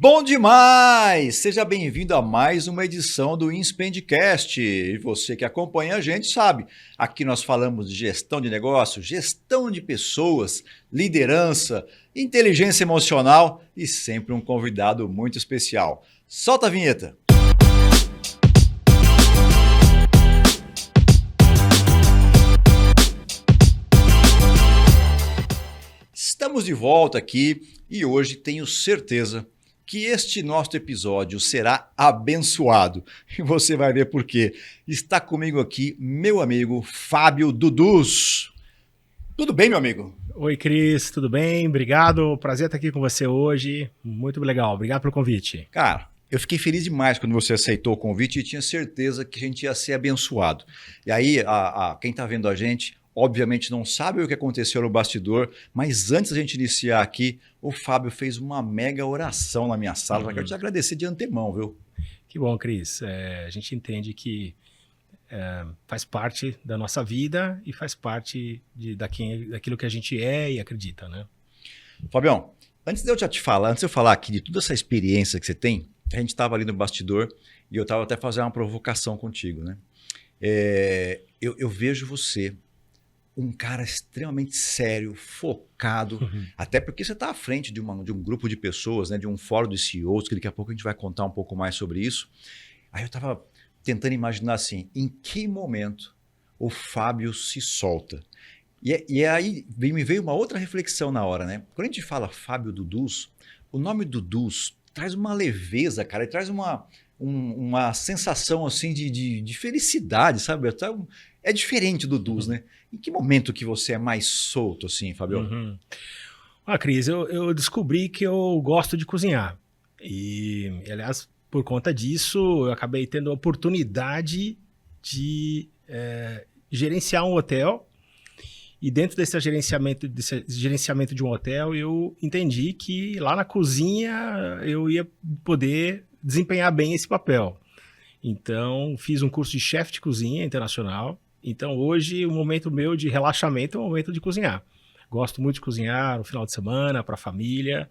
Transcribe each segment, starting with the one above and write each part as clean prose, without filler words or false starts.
Bom demais! Seja bem-vindo a mais uma edição do Inspendcast. E você que acompanha a gente sabe, aqui nós falamos de gestão de negócio, gestão de pessoas, liderança, inteligência emocional e sempre um convidado muito especial. Solta a vinheta! Estamos de volta aqui e hoje tenho certeza que este nosso episódio será abençoado. E você vai ver por quê. Está comigo aqui meu amigo Fábio Dudus. Tudo bem, meu amigo? Oi, Cris, tudo bem? Obrigado, prazer estar aqui com você hoje. Muito legal, obrigado pelo convite. Cara, eu fiquei feliz demais quando você aceitou o convite e tinha certeza que a gente ia ser abençoado. E aí, quem está vendo a gente, obviamente não sabe o que aconteceu no bastidor, mas antes da gente iniciar aqui, o Fábio fez uma mega oração na minha sala. Eu quero te agradecer de antemão, viu? Que bom, Cris. A gente entende que faz parte da nossa vida e faz parte daquilo que a gente é e acredita, né? Fabião, antes de eu falar aqui de toda essa experiência que você tem, a gente estava ali no bastidor e eu estava até fazendo uma provocação contigo, né? Eu vejo você um cara extremamente sério, focado, até porque você está à frente de um grupo de pessoas, né, de um fórum de CEOs, que daqui a pouco a gente vai contar um pouco mais sobre isso. Aí eu estava tentando imaginar assim, em que momento o Fábio se solta? E aí me veio uma outra reflexão na hora, né? Quando a gente fala Fábio Dudus, o nome Dudus traz uma leveza, cara, ele traz uma sensação assim de felicidade, sabe? É diferente do Dudus, né? Em que momento que você é mais solto assim, Fábio? Cris, eu descobri que eu gosto de cozinhar. E, aliás, por conta disso, eu acabei tendo a oportunidade de gerenciar um hotel. E dentro desse gerenciamento de um hotel, eu entendi que lá na cozinha eu ia poder desempenhar bem esse papel. Então, fiz um curso de chefe de cozinha internacional. Então, hoje, o momento meu de relaxamento é o momento de cozinhar. Gosto muito de cozinhar no final de semana, para a família.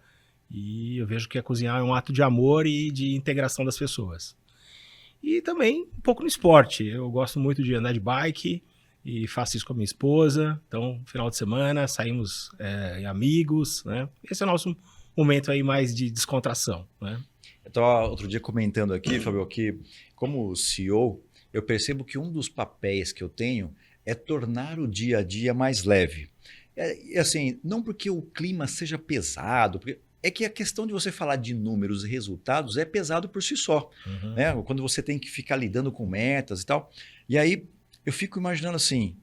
E eu vejo que cozinhar é um ato de amor e de integração das pessoas. E também um pouco no esporte. Eu gosto muito de andar de bike e faço isso com a minha esposa. Então, final de semana, saímos em amigos, né? Esse é o nosso momento aí mais de descontração, né? Eu estava outro dia comentando aqui, Fábio, que como CEO, eu percebo que um dos papéis que eu tenho é tornar o dia a dia mais leve. Assim, não porque o clima seja pesado, porque é que a questão de você falar de números e resultados é pesado por si só, né? Quando você tem que ficar lidando com metas e tal. E aí eu fico imaginando assim,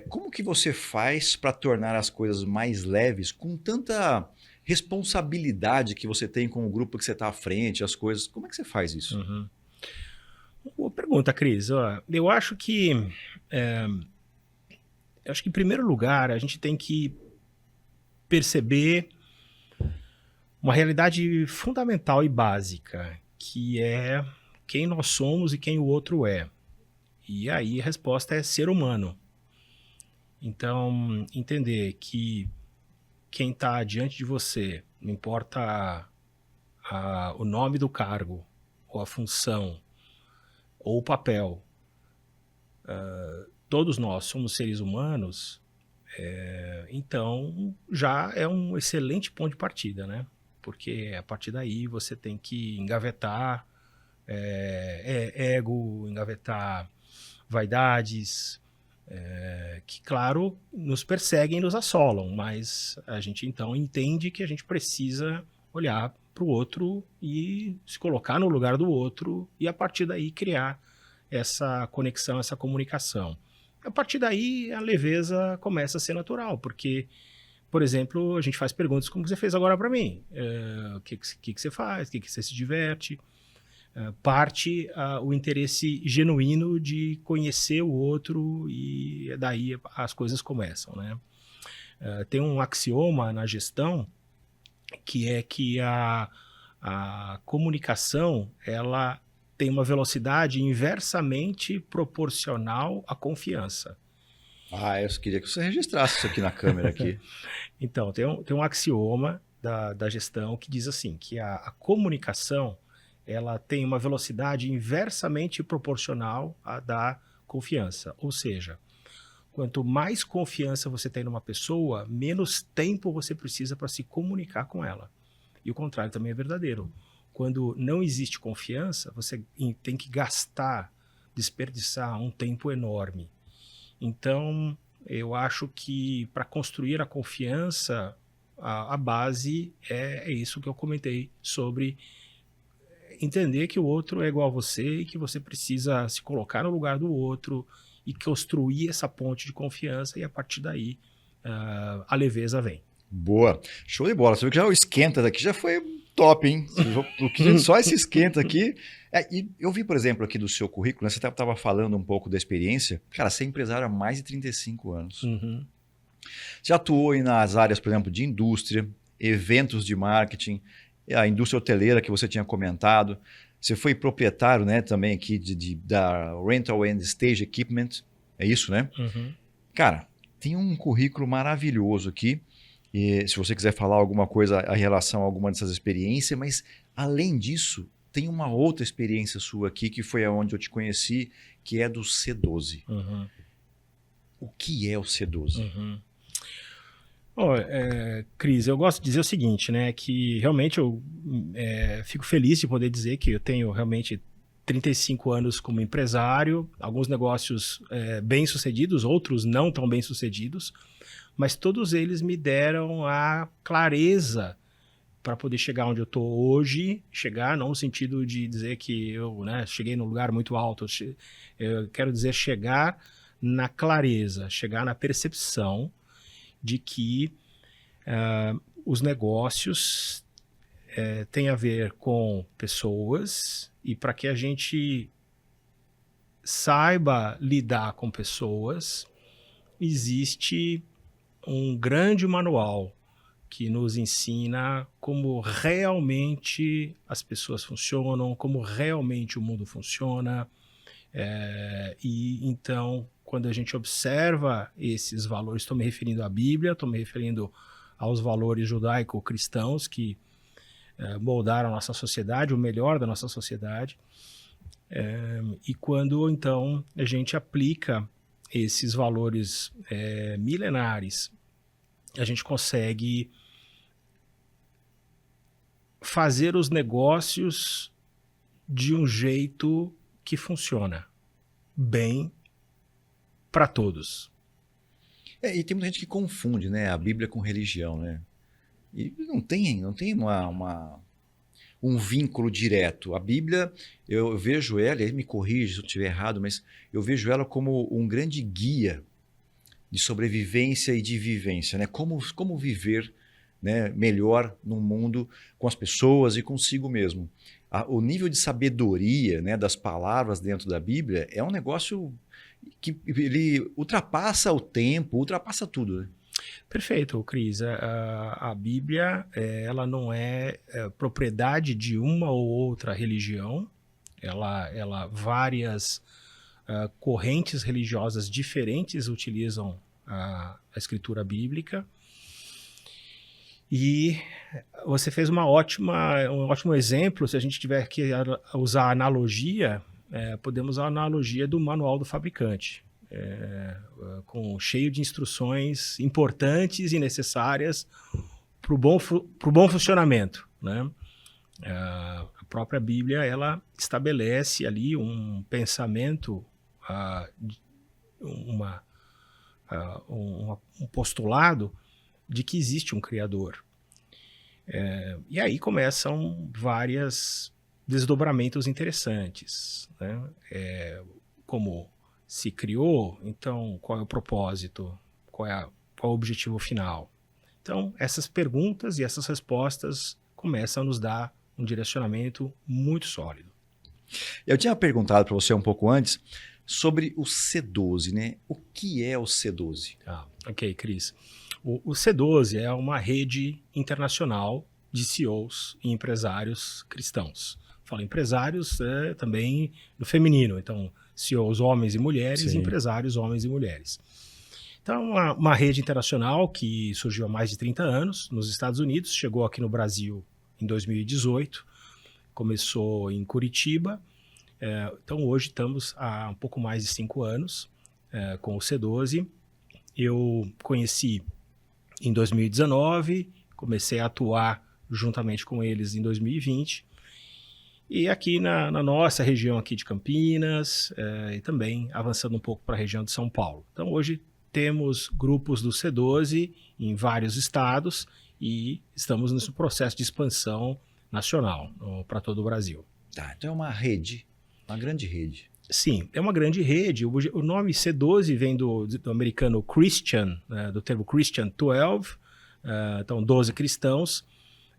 como que você faz para tornar as coisas mais leves com tanta responsabilidade que você tem com o grupo que você está à frente, as coisas. Como é que você faz isso? Boa pergunta, Cris. Eu acho que, em primeiro lugar, a gente tem que perceber uma realidade fundamental e básica, que é quem nós somos e quem o outro é. E aí a resposta é ser humano. Então, entender que quem está diante de você, não importa o nome do cargo, ou a função, ou o papel, todos nós somos seres humanos, então já é um excelente ponto de partida, né? Porque a partir daí você tem que engavetar ego, engavetar vaidades, que, claro, nos perseguem e nos assolam, mas a gente então entende que a gente precisa olhar para o outro e se colocar no lugar do outro e a partir daí criar essa conexão, essa comunicação. A partir daí a leveza começa a ser natural, porque, por exemplo, a gente faz perguntas como você fez agora para mim. O que você faz? O que você se diverte? Parte o interesse genuíno de conhecer o outro e daí as coisas começam, né? Tem um axioma na gestão que é que a comunicação ela tem uma velocidade inversamente proporcional à confiança. Eu queria que você registrasse isso aqui na câmera aqui. Então, tem um axioma da gestão que diz assim, que a comunicação ela tem uma velocidade inversamente proporcional à da confiança. Ou seja, quanto mais confiança você tem numa pessoa, menos tempo você precisa para se comunicar com ela. E o contrário também é verdadeiro. Quando não existe confiança, você tem que desperdiçar um tempo enorme. Então, eu acho que para construir a confiança, a base é isso que eu comentei sobre entender que o outro é igual a você e que você precisa se colocar no lugar do outro e construir essa ponte de confiança e a partir daí a leveza vem. Boa. Show de bola. Você viu que já o esquenta daqui já foi top, hein? Só esse esquenta aqui. E eu vi, por exemplo, aqui do seu currículo, né, você estava falando um pouco da experiência. Cara, você é empresário há mais de 35 anos. Uhum. Já atuou aí nas áreas, por exemplo, de indústria, eventos de marketing, a indústria hoteleira que você tinha comentado. Você foi proprietário, né, também aqui da Rental and Stage Equipment. É isso, né? Uhum. Cara, tem um currículo maravilhoso aqui. E se você quiser falar alguma coisa em relação a alguma dessas experiências, mas além disso, tem uma outra experiência sua aqui, que foi aonde eu te conheci, que é do C12. Uhum. O que é o C12? Uhum. Cris, eu gosto de dizer o seguinte, né, que realmente eu fico feliz de poder dizer que eu tenho realmente 35 anos como empresário, alguns negócios bem-sucedidos, outros não tão bem-sucedidos, mas todos eles me deram a clareza para poder chegar onde eu estou hoje, chegar não no sentido de dizer que eu cheguei num lugar muito alto, eu quero dizer chegar na clareza, chegar na percepção de que os negócios têm a ver com pessoas e para que a gente saiba lidar com pessoas, existe um grande manual que nos ensina como realmente as pessoas funcionam, como realmente o mundo funciona. E então, quando a gente observa esses valores, estou me referindo à Bíblia, estou me referindo aos valores judaico-cristãos que moldaram a nossa sociedade, o melhor da nossa sociedade. E quando, então, a gente aplica esses valores milenares, a gente consegue fazer os negócios de um jeito que funciona bem para todos. E tem muita gente que confunde, né, a Bíblia com religião, né? E não tem um vínculo direto. A Bíblia, eu vejo ela, e me corrige se eu estiver errado, mas eu vejo ela como um grande guia de sobrevivência e de vivência, né? Como viver, né, melhor no mundo com as pessoas e consigo mesmo. O nível de sabedoria, né, das palavras dentro da Bíblia é um negócio que ele ultrapassa o tempo, ultrapassa tudo, né? Perfeito, Cris. A Bíblia ela não é propriedade de uma ou outra religião. Várias correntes religiosas diferentes utilizam a escritura bíblica. E você fez um ótimo exemplo. Se a gente tiver que usar analogia, podemos usar a analogia do manual do fabricante. Cheio de instruções importantes e necessárias para o bom funcionamento, né? A própria Bíblia ela estabelece ali um pensamento, um postulado de que existe um Criador. E aí começam vários desdobramentos interessantes, né? Como se criou, então qual é o propósito? Qual é o objetivo final? Então, essas perguntas e essas respostas começam a nos dar um direcionamento muito sólido. Eu tinha perguntado para você um pouco antes sobre o C12, né? O que é o C12? Ok, Cris. O C12 é uma rede internacional de CEOs e empresários cristãos. Falo empresários também no feminino, então CEOs homens e mulheres, Sim. empresários homens e mulheres. Então, uma rede internacional que surgiu há mais de 30 anos nos Estados Unidos, chegou aqui no Brasil em 2018, começou em Curitiba. Então, hoje estamos há um pouco mais de 5 anos com o C12. Eu conheci em 2019, comecei a atuar juntamente com eles em 2020. E aqui na nossa região aqui de Campinas, e também avançando um pouco para a região de São Paulo. Então, hoje temos grupos do C12 em vários estados e estamos nesse processo de expansão nacional para todo o Brasil. Tá, então é uma rede, uma grande rede. Sim, é uma grande rede. O nome C12 vem do americano Christian, do termo Christian 12, então 12 cristãos.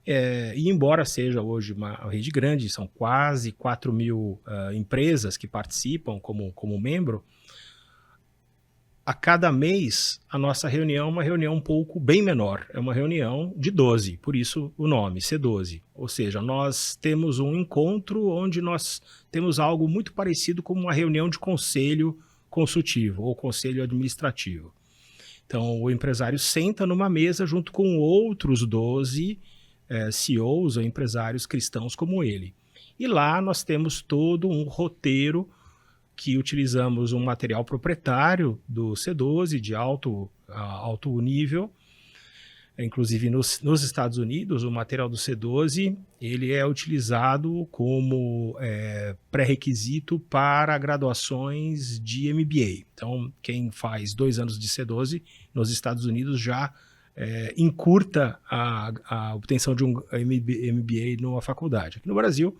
E embora seja hoje uma rede grande, são quase 4 mil empresas que participam como membro, a cada mês a nossa reunião é uma reunião um pouco bem menor, é uma reunião de 12, por isso o nome, C12. Ou seja, nós temos um encontro onde nós temos algo muito parecido com uma reunião de conselho consultivo ou conselho administrativo. Então o empresário senta numa mesa junto com outros 12 CEOs ou empresários cristãos como ele. E lá nós temos todo um roteiro que utilizamos um material proprietário do C12 de alto nível. Inclusive nos Estados Unidos, o material do C12 ele é utilizado como pré-requisito para graduações de MBA. Então, quem faz 2 anos de C12 nos Estados Unidos já encurta a obtenção de um MBA numa faculdade. Aqui no Brasil,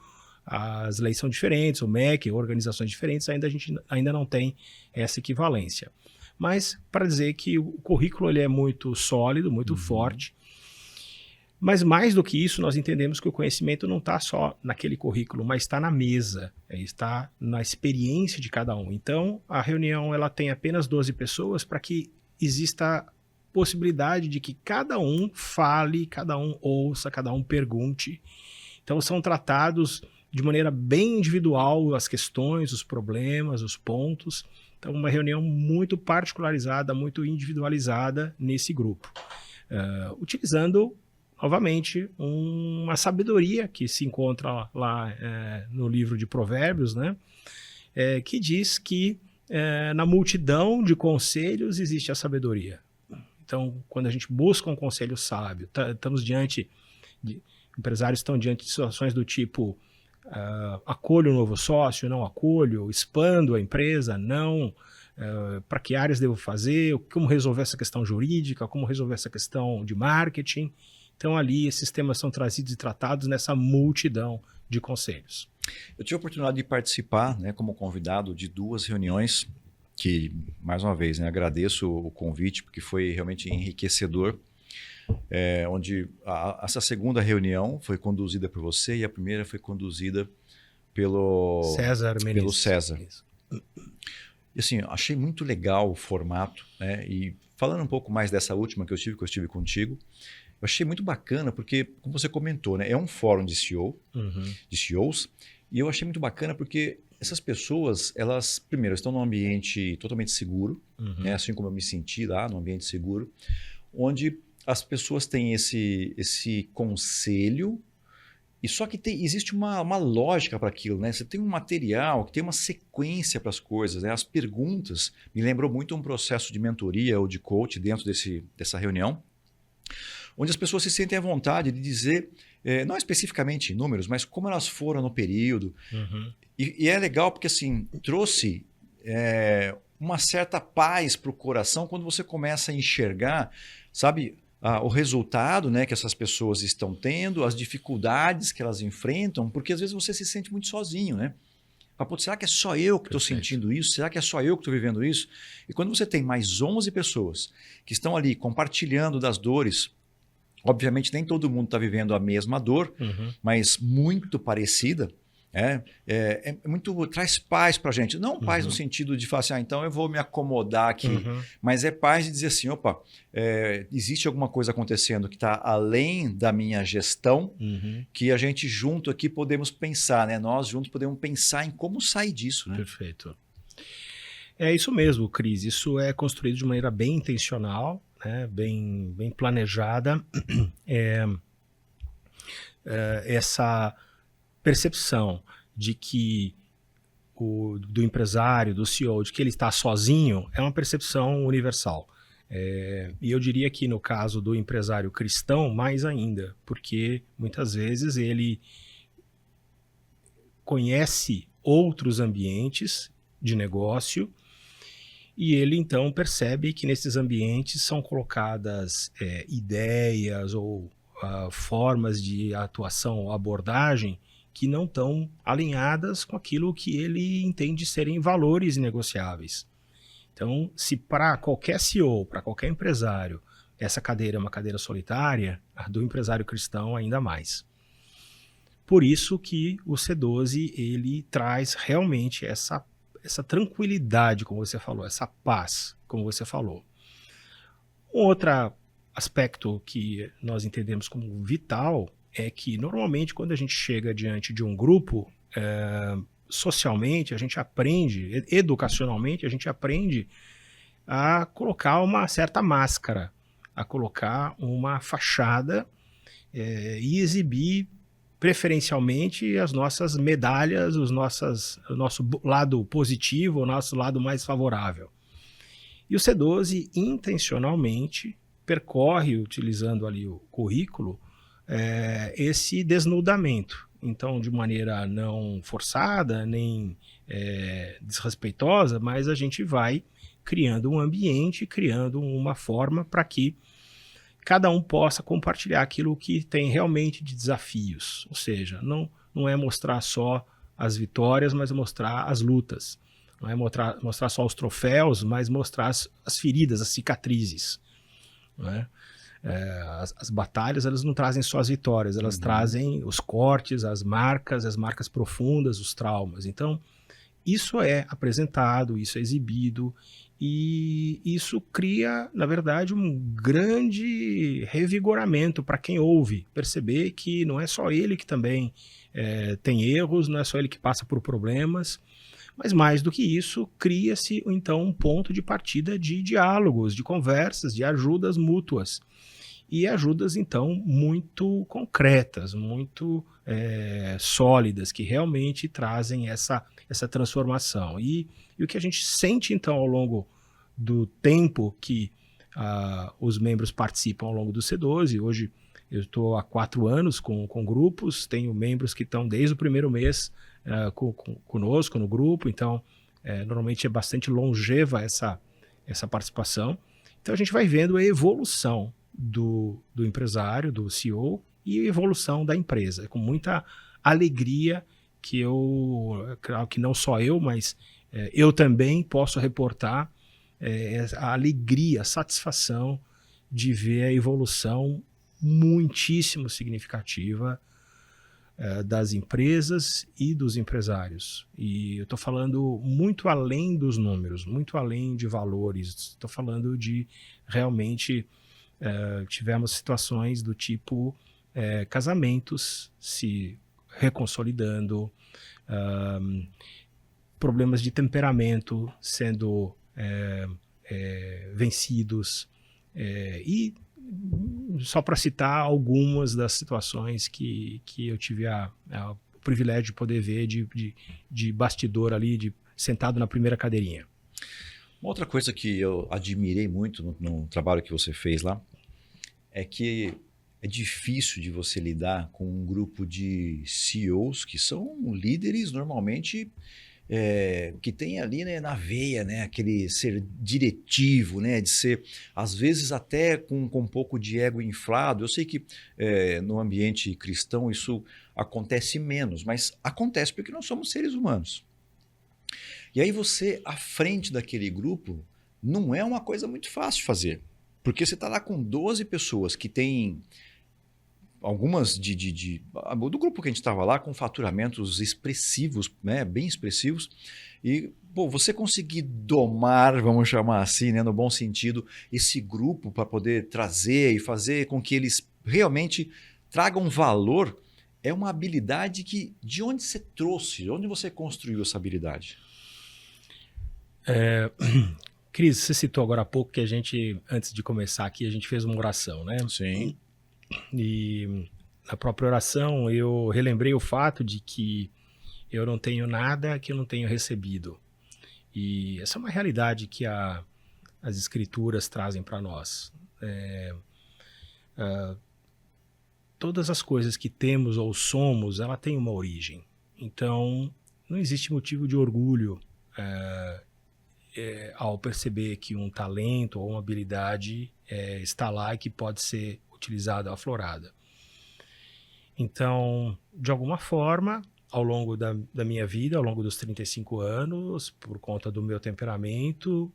as leis são diferentes, o MEC, organizações diferentes, a gente ainda não tem essa equivalência. Mas para dizer que o currículo ele é muito sólido, muito forte, mas mais do que isso, nós entendemos que o conhecimento não está só naquele currículo, mas está na mesa, está na experiência de cada um. Então, a reunião ela tem apenas 12 pessoas para que exista possibilidade de que cada um fale, cada um ouça, cada um pergunte. Então, são tratados de maneira bem individual as questões, os problemas, os pontos. Então, uma reunião muito particularizada, muito individualizada nesse grupo. Utilizando, novamente, uma sabedoria que se encontra lá no livro de Provérbios, né? Que diz que na multidão de conselhos existe a sabedoria. Então, quando a gente busca um conselho sábio, empresários estão diante de situações do tipo acolho o novo sócio, não acolho, expando a empresa, não, para que áreas devo fazer, como resolver essa questão jurídica, como resolver essa questão de marketing. Então ali esses temas são trazidos e tratados nessa multidão de conselhos. Eu tive a oportunidade de participar, né, como convidado de 2 reuniões que, mais uma vez, né, agradeço o convite porque foi realmente enriquecedor. Onde essa segunda reunião foi conduzida por você e a primeira foi conduzida pelo César. Isso. E assim, achei muito legal o formato, né? E falando um pouco mais dessa última que eu estive contigo, eu achei muito bacana porque, como você comentou, né, é um fórum de CEO, de CEOs, e eu achei muito bacana porque essas pessoas, elas, primeiro, estão num ambiente totalmente seguro, né, assim como eu me senti lá, num ambiente seguro, onde as pessoas têm esse conselho, e só que existe uma lógica para aquilo, né? Você tem um material que tem uma sequência para as coisas, né? As perguntas me lembrou muito um processo de mentoria ou de coach dentro dessa reunião, onde as pessoas se sentem à vontade de dizer, não especificamente números, mas como elas foram no período. E é legal porque assim, trouxe uma certa paz para o coração quando você começa a enxergar, sabe, o resultado, né, que essas pessoas estão tendo, as dificuldades que elas enfrentam, porque às vezes você se sente muito sozinho, né? Será que é só eu que estou sentindo isso? Será que é só eu que estou vivendo isso? E quando você tem mais 11 pessoas que estão ali compartilhando das dores, obviamente nem todo mundo está vivendo a mesma dor, mas muito parecida, traz paz para a gente. Não paz no sentido de falar assim, então eu vou me acomodar aqui, mas é paz de dizer assim, opa, existe alguma coisa acontecendo que está além da minha gestão, que a gente junto aqui podemos pensar, né? Nós juntos podemos pensar em como sair disso. Né? Perfeito. É isso mesmo, Cris. Isso é construído de maneira bem intencional, né? Bem planejada. Essa percepção de que do empresário, do CEO, de que ele está sozinho, é uma percepção universal. E eu diria que no caso do empresário cristão, mais ainda, porque muitas vezes ele conhece outros ambientes de negócio e ele então percebe que nesses ambientes são colocadas ideias ou formas de atuação ou abordagem que não estão alinhadas com aquilo que ele entende serem valores negociáveis. Então, se para qualquer CEO, para qualquer empresário, essa cadeira é uma cadeira solitária, a do empresário cristão ainda mais. Por isso que o C12 ele traz realmente essa tranquilidade, como você falou, essa paz, como você falou. Um outro aspecto que nós entendemos como vital é que, normalmente, quando a gente chega diante de um grupo, socialmente, a gente aprende, educacionalmente, a gente aprende a colocar uma certa máscara, a colocar uma fachada e exibir preferencialmente as nossas medalhas, o nosso lado positivo, o nosso lado mais favorável. E o C12 intencionalmente percorre, utilizando ali o currículo, esse desnudamento. Então, de maneira não forçada, nem desrespeitosa, mas a gente vai criando um ambiente, criando uma forma para que cada um possa compartilhar aquilo que tem realmente de desafios. Ou seja, não é mostrar só as vitórias, mas mostrar as lutas. Não é mostrar só os troféus, mas mostrar as feridas, as cicatrizes. Não é? As batalhas, elas não trazem só as vitórias, elas trazem os cortes, as marcas profundas, os traumas. Então, isso é apresentado, isso é exibido, e isso cria, na verdade, um grande revigoramento para quem ouve, perceber que não é só ele que também tem erros, não é só ele que passa por problemas, mas mais do que isso, cria-se então um ponto de partida de diálogos, de conversas, de ajudas mútuas. E ajudas, então, muito concretas, muito sólidas, que realmente trazem essa transformação. E o que a gente sente, então, ao longo do tempo que os membros participam ao longo do C12, hoje eu estou há 4 anos com grupos, tenho membros que estão desde o primeiro mês conosco no grupo, então normalmente é bastante longeva essa participação. Então a gente vai vendo a evolução do empresário, do CEO, e a evolução da empresa. É com muita alegria que claro que não só eu, mas eu também posso reportar a alegria, a satisfação de ver a evolução muitíssimo significativa das empresas e dos empresários. E eu estou falando muito além dos números, muito além de valores, estou falando de realmente tivemos situações do tipo casamentos se reconsolidando, problemas de temperamento sendo vencidos, e só para citar algumas das situações que eu tive o privilégio de poder ver de bastidor ali, sentado na primeira cadeirinha. Uma outra coisa que eu admirei muito no trabalho que você fez lá é que é difícil de você lidar com um grupo de CEOs que são líderes normalmente que tem ali, né, na veia, né, aquele ser diretivo, né, de ser às vezes até com um pouco de ego inflado. Eu sei que no ambiente cristão isso acontece menos, mas acontece porque nós somos seres humanos. E aí você, à frente daquele grupo, não é uma coisa muito fácil de fazer. Porque você está lá com 12 pessoas que têm algumas do grupo que a gente estava lá, com faturamentos expressivos, né, bem expressivos. E você conseguir domar, vamos chamar assim, né, no bom sentido, esse grupo para poder trazer e fazer com que eles realmente tragam valor, é uma habilidade que, de onde você trouxe, de onde você construiu essa habilidade? Cris, você citou agora há pouco que a gente, antes de começar aqui, a gente fez uma oração, né? Sim. E na própria oração eu relembrei o fato de que eu não tenho nada que eu não tenho recebido. E essa é uma realidade que as escrituras trazem para nós. Todas as coisas que temos ou somos, ela tem uma origem. Então, não existe motivo de orgulho ao perceber que um talento ou uma habilidade está lá e que pode ser utilizada, aflorada. Então, de alguma forma, ao longo da minha vida, ao longo dos 35 anos, por conta do meu temperamento,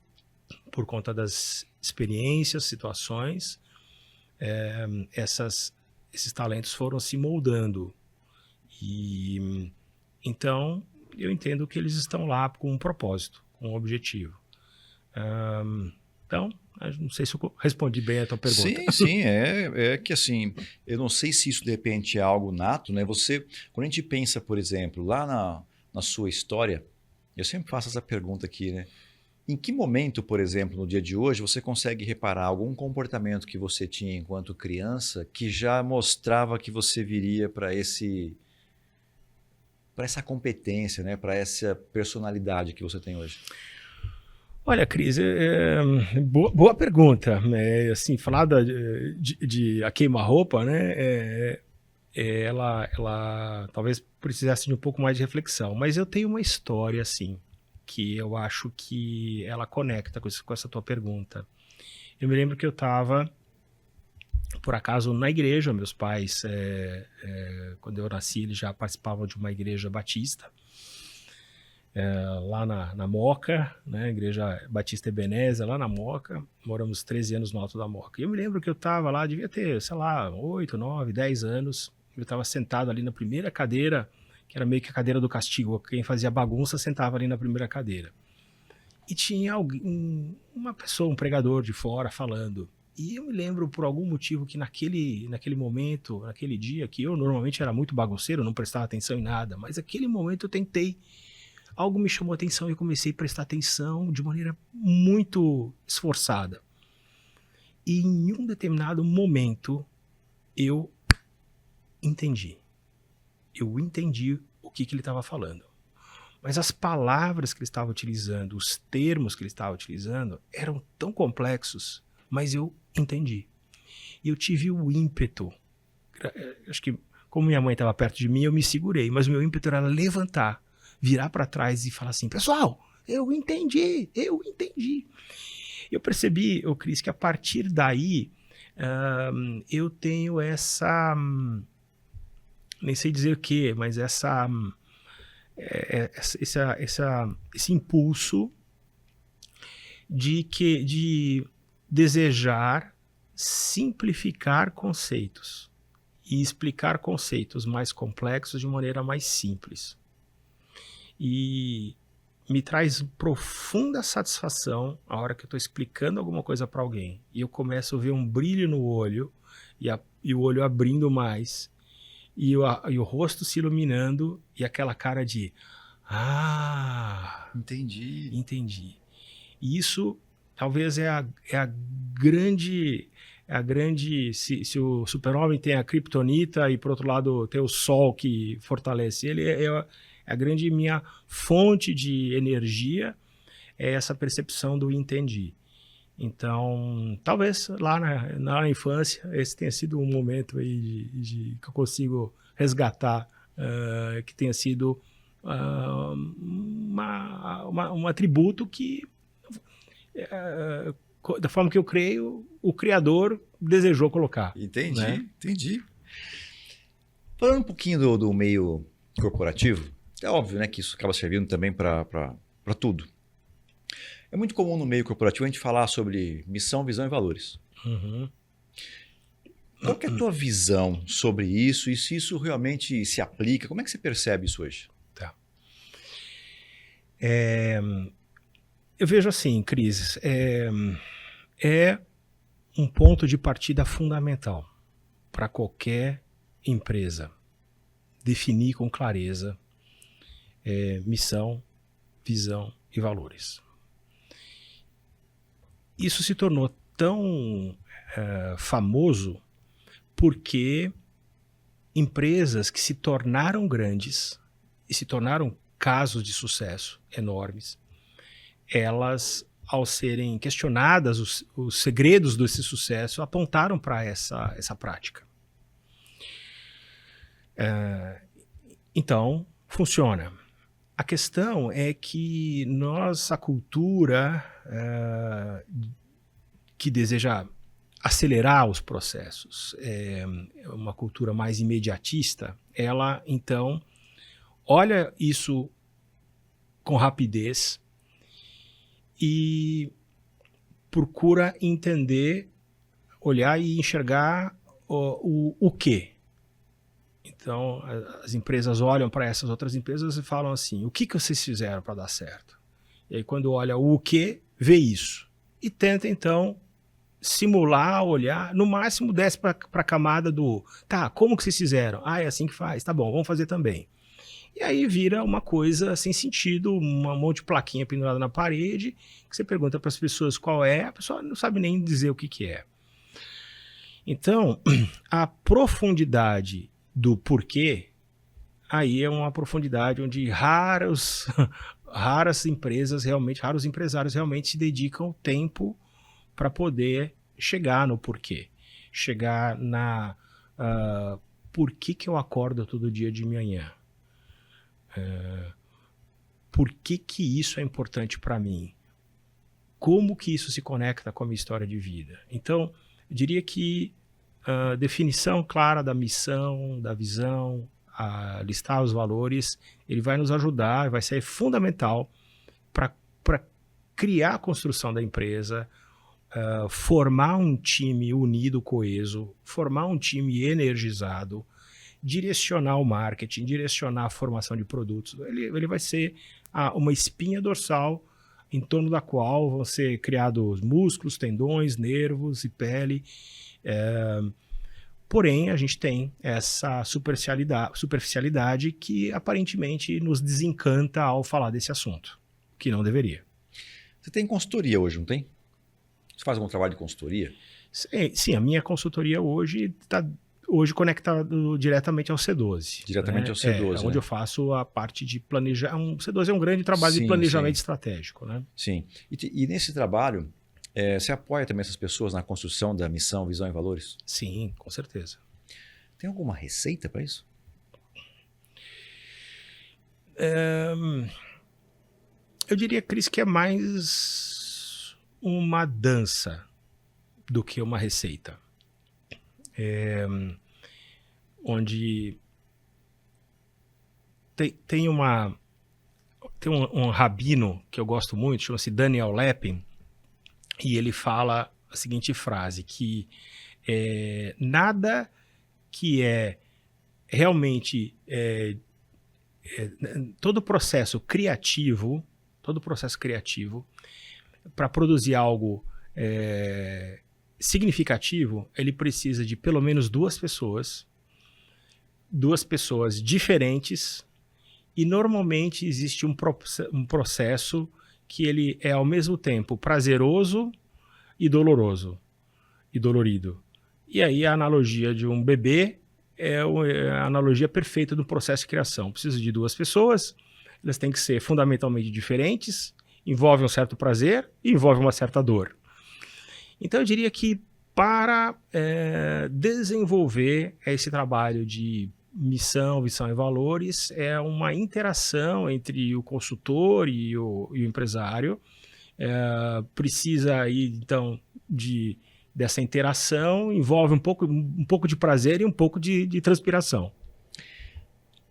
por conta das experiências, situações, esses talentos foram se moldando. E então, eu entendo que eles estão lá com um propósito, com um objetivo. Então, não sei se eu respondi bem a tua pergunta. Sim, é que assim, eu não sei se isso de repente é algo nato, né? Quando a gente pensa, por exemplo, lá na sua história, eu sempre faço essa pergunta aqui, né? Em que momento, por exemplo, no dia de hoje, você consegue reparar algum comportamento que você tinha enquanto criança que já mostrava que você viria para essa competência, né? Para essa personalidade que você tem hoje? Olha, Cris, boa pergunta. Assim, falar de a queima-roupa, né? Ela talvez precisasse de um pouco mais de reflexão. Mas eu tenho uma história, assim, que eu acho que ela conecta com essa tua pergunta. Eu me lembro que eu estava, por acaso, na igreja. Meus pais, quando eu nasci, eles já participavam de uma igreja batista. Lá na Moca, né, Igreja Batista Ebenezer, lá na Moca. Moramos 13 anos no Alto da Moca. E eu me lembro que eu estava lá, devia ter, sei lá, 8, 9, 10 anos. Eu estava sentado ali na primeira cadeira, que era meio que a cadeira do castigo. Quem fazia bagunça sentava ali na primeira cadeira. E tinha uma pessoa, um pregador de fora falando. E eu me lembro, por algum motivo, que naquele momento, naquele dia, que eu normalmente era muito bagunceiro, não prestava atenção em nada, mas naquele momento eu tentei. Algo me chamou a atenção e eu comecei a prestar atenção de maneira muito esforçada. E em um determinado momento, eu entendi. Eu entendi o que ele estava falando. Mas as palavras que ele estava utilizando, os termos que ele estava utilizando, eram tão complexos, mas eu entendi. E eu tive o ímpeto. Acho que, como minha mãe estava perto de mim, eu me segurei, mas o meu ímpeto era levantar, virar para trás e falar assim: pessoal, eu entendi. Eu percebi, Cris, que a partir daí eu tenho nem sei dizer o que, mas esse impulso de desejar simplificar conceitos e explicar conceitos mais complexos de maneira mais simples. E me traz profunda satisfação a hora que eu estou explicando alguma coisa para alguém e eu começo a ver um brilho no olho e o olho abrindo mais e o rosto se iluminando e aquela cara de entendi. E isso talvez é a grande se o super-homem tem a kryptonita e por outro lado tem o sol que fortalece ele, a grande minha fonte de energia é essa percepção do entendi. Então, talvez lá na infância, esse tenha sido um momento aí que eu consigo resgatar, que tenha sido um atributo que, da forma que eu creio, o Criador desejou colocar. Entendi. Falando um pouquinho do meio corporativo, é óbvio, né, que isso acaba servindo também para tudo. É muito comum no meio corporativo a gente falar sobre missão, visão e valores. Uhum. Qual que é a tua visão sobre isso e se isso realmente se aplica? Como é que você percebe isso hoje? Tá. Eu vejo assim, Cris, é um ponto de partida fundamental para qualquer empresa definir com clareza missão, visão e valores. isso se tornou tão famoso porque empresas que se tornaram grandes e se tornaram casos de sucesso enormes, elas, ao serem questionadas os segredos desse sucesso, apontaram para essa prática. Então, funciona. A questão é que nossa cultura que deseja acelerar os processos, uma cultura mais imediatista, ela, então, olha isso com rapidez e procura entender, olhar e enxergar o quê. Então, as empresas olham para essas outras empresas e falam assim, o que vocês fizeram para dar certo? E aí, quando olha o quê, vê isso. E tenta, então, simular, olhar, no máximo desce para a camada do, tá, como que vocês fizeram? Ah, é assim que faz, tá bom, vamos fazer também. E aí vira uma coisa sem sentido, um monte de plaquinha pendurada na parede, que você pergunta para as pessoas qual é, a pessoa não sabe nem dizer o que é. Então, a profundidade do porquê, aí é uma profundidade onde raras empresas realmente, raros empresários realmente se dedicam tempo para poder chegar no porquê. Chegar na por que eu acordo todo dia de manhã? Por que isso é importante para mim? Como que isso se conecta com a minha história de vida? Então, eu diria que a definição clara da missão, da visão, a listar os valores, ele vai nos ajudar, vai ser fundamental para criar a construção da empresa, formar um time unido, coeso, formar um time energizado, direcionar o marketing, direcionar a formação de produtos. Ele vai ser uma espinha dorsal em torno da qual vão ser criados músculos, tendões, nervos e pele. Porém, a gente tem essa superficialidade que aparentemente nos desencanta ao falar desse assunto, que não deveria. Você tem consultoria hoje, não tem? Você faz algum trabalho de consultoria? Sim, a minha consultoria hoje está conectado diretamente ao C12. Diretamente ao C12, onde eu faço a parte de planejar. O C12 é um grande trabalho de planejamento estratégico. Né? Sim. E nesse trabalho, você apoia também essas pessoas na construção da missão, visão e valores? Sim, com certeza. Tem alguma receita para isso? Eu diria, Cris, que é mais uma dança do que uma receita. Onde tem um rabino que eu gosto muito, chama-se Daniel Lepin, e ele fala a seguinte frase, que nada que realmente todo processo criativo para produzir algo significativo, ele precisa de pelo menos duas pessoas diferentes, e normalmente existe um processo que ele é ao mesmo tempo prazeroso e doloroso e dolorido. E aí a analogia de um bebê é a analogia perfeita do processo de criação. Precisa de duas pessoas, elas têm que ser fundamentalmente diferentes, envolve um certo prazer e envolve uma certa dor. Então eu diria que para desenvolver esse trabalho de missão, visão e valores, é uma interação entre o consultor e o empresário. Precisa aí, então, dessa interação, envolve um pouco de prazer e um pouco de transpiração.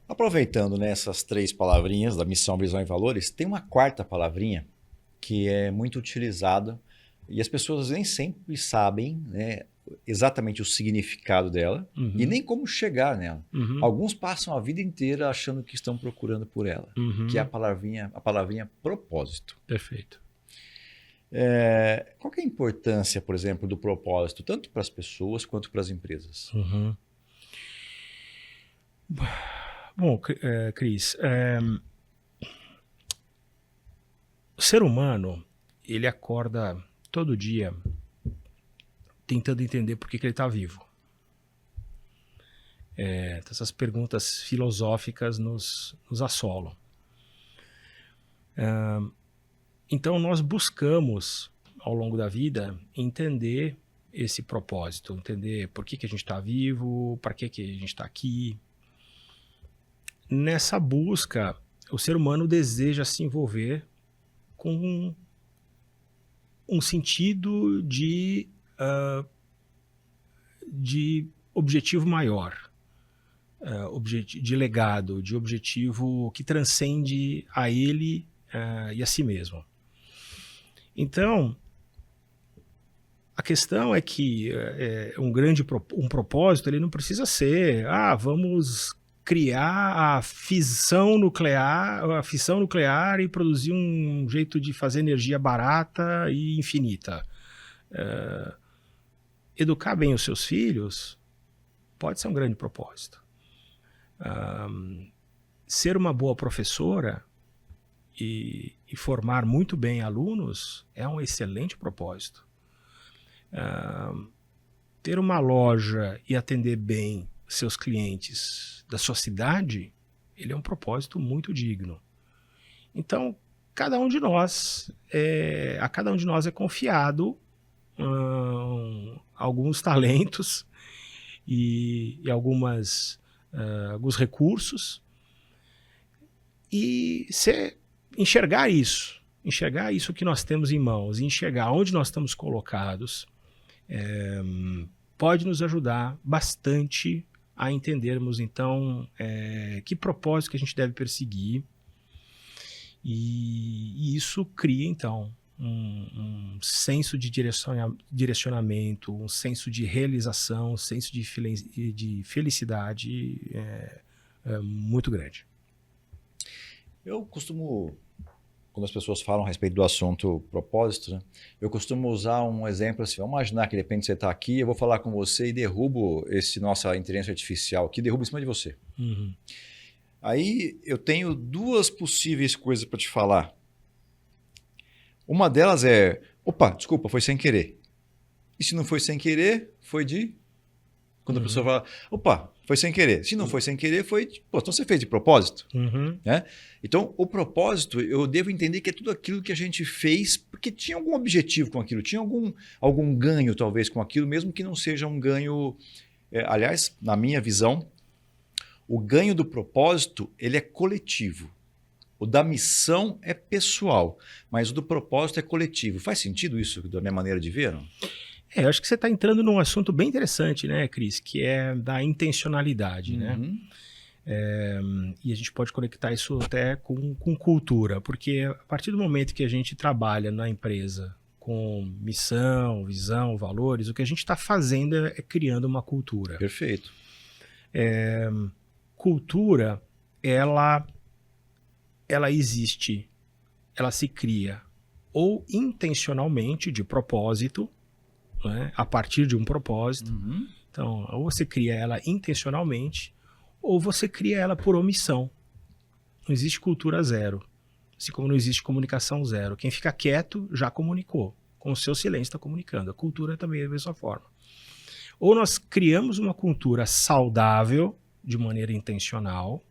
Aproveitando essas três palavrinhas da missão, visão e valores, tem uma quarta palavrinha que é muito utilizada e as pessoas nem sempre sabem, né, exatamente o significado dela e nem como chegar nela. Alguns passam a vida inteira achando que estão procurando por ela, que é a palavrinha propósito. Perfeito. Qual que é a importância, por exemplo, do propósito, tanto para as pessoas quanto para as empresas? Bom, Cris, o ser humano, ele acorda todo dia tentando entender por que ele está vivo. Então essas perguntas filosóficas nos assolam. Então nós buscamos, ao longo da vida, entender esse propósito, entender por que a gente está vivo, para que a gente está aqui. Nessa busca, o ser humano deseja se envolver com um sentido de objetivo maior, de legado, de objetivo que transcende a ele e a si mesmo. Então, a questão é que um propósito ele não precisa ser, vamos criar a fissão nuclear e produzir um jeito de fazer energia barata e infinita. Educar bem os seus filhos pode ser um grande propósito. Ser uma boa professora e formar muito bem alunos é um excelente propósito. Ter uma loja e atender bem seus clientes da sua cidade, ele é um propósito muito digno. Então, a cada um de nós é confiado alguns talentos e alguns recursos, e enxergar isso que nós temos em mãos, enxergar onde nós estamos colocados, pode nos ajudar bastante a entendermos, então, que propósito que a gente deve perseguir, e isso cria, então, um senso de direcionamento, um senso de realização, um senso de felicidade muito grande. Eu costumo, quando as pessoas falam a respeito do assunto propósito, né, eu costumo usar um exemplo assim, vamos imaginar que de repente você está aqui, eu vou falar com você e derrubo nossa inteligência artificial aqui, derrubo em cima de você. Uhum. Aí eu tenho duas possíveis coisas para te falar. Uma delas é, desculpa, foi sem querer. E se não foi sem querer, foi de... Quando a pessoa fala, foi sem querer. Se não foi sem querer, foi... então você fez de propósito. Uhum. Né? Então, o propósito, eu devo entender que é tudo aquilo que a gente fez porque tinha algum objetivo com aquilo, tinha algum ganho, talvez, com aquilo, mesmo que não seja um ganho... aliás, na minha visão, o ganho do propósito, ele é coletivo. O da missão é pessoal, mas o do propósito é coletivo. Faz sentido isso da minha maneira de ver? Não? Eu acho que você está entrando num assunto bem interessante, né, Cris? Que é da intencionalidade, né? E a gente pode conectar isso até com cultura, porque a partir do momento que a gente trabalha na empresa com missão, visão, valores, o que a gente está fazendo é criando uma cultura. Perfeito. Cultura, ela existe, ela se cria ou intencionalmente, de propósito, né, a partir de um propósito. Então, ou você cria ela intencionalmente, ou você cria ela por omissão. Não existe cultura zero, assim como não existe comunicação zero. Quem fica quieto já comunicou, com o seu silêncio está comunicando. A cultura também é da mesma forma. Ou nós criamos uma cultura saudável, de maneira intencional,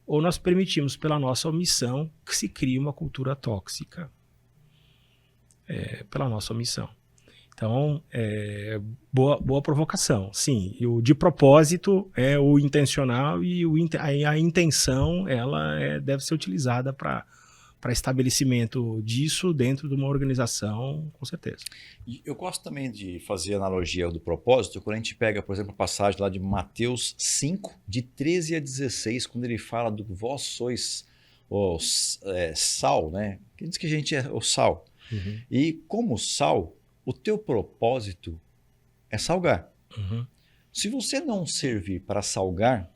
ou nós permitimos, pela nossa omissão, que se crie uma cultura tóxica. Pela nossa omissão. Então, boa provocação. Sim, e o de propósito é o intencional e a intenção ela deve ser utilizada para estabelecimento disso dentro de uma organização, com certeza. E eu gosto também de fazer analogia do propósito, quando a gente pega, por exemplo, a passagem lá de Mateus 5, de 13 a 16, quando ele fala do vós sois o sal, né? Que diz que a gente é o sal. Uhum. E como sal, o teu propósito é salgar. Uhum. Se você não servir para salgar,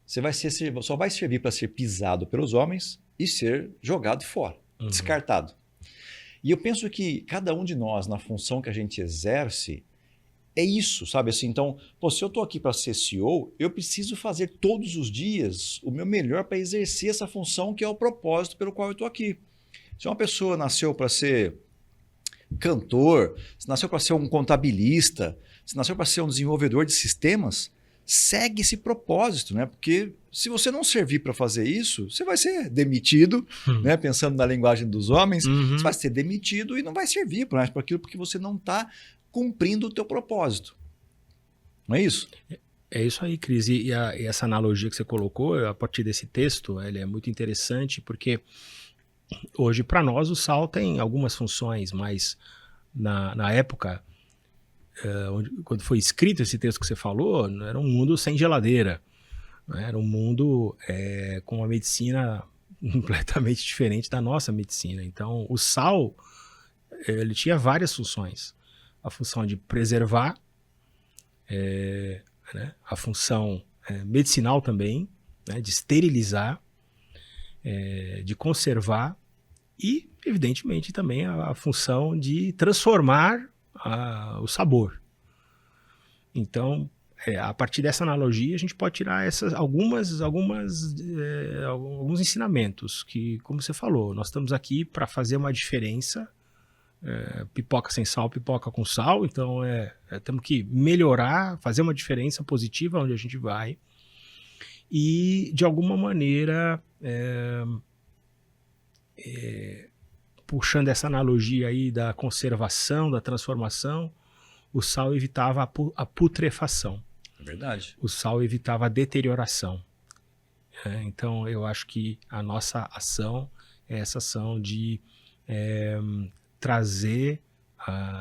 você só vai servir para ser pisado pelos homens e ser jogado fora, descartado. E eu penso que cada um de nós, na função que a gente exerce, é isso, sabe? Assim, então, se eu estou aqui para ser CEO, eu preciso fazer todos os dias o meu melhor para exercer essa função que é o propósito pelo qual eu estou aqui. Se uma pessoa nasceu para ser cantor, se nasceu para ser um contabilista, se nasceu para ser um desenvolvedor de sistemas, segue esse propósito, né? Porque se você não servir para fazer isso, você vai ser demitido, né? Pensando na linguagem dos homens, você vai ser demitido e não vai servir para aquilo porque você não está cumprindo o teu propósito. Não é isso? É isso aí, Cris. E essa analogia que você colocou, a partir desse texto, ele é muito interessante, porque hoje, para nós, o sal tem algumas funções, mas na época, quando foi escrito esse texto que você falou, era um mundo sem geladeira. Né? Era um mundo com uma medicina completamente diferente da nossa medicina. Então, o sal, ele tinha várias funções. A função de preservar, né? A função medicinal também, né? De esterilizar, de conservar e, evidentemente, também a função de transformar o sabor. Então, a partir dessa analogia, a gente pode tirar alguns ensinamentos que, como você falou, nós estamos aqui para fazer uma diferença. Pipoca sem sal, pipoca com sal. Então, temos que melhorar, fazer uma diferença positiva onde a gente vai. E, de alguma maneira, puxando essa analogia aí da conservação, da transformação, o sal evitava a putrefação. É verdade. O sal evitava a deterioração. Então, eu acho que a nossa ação é essa ação de trazer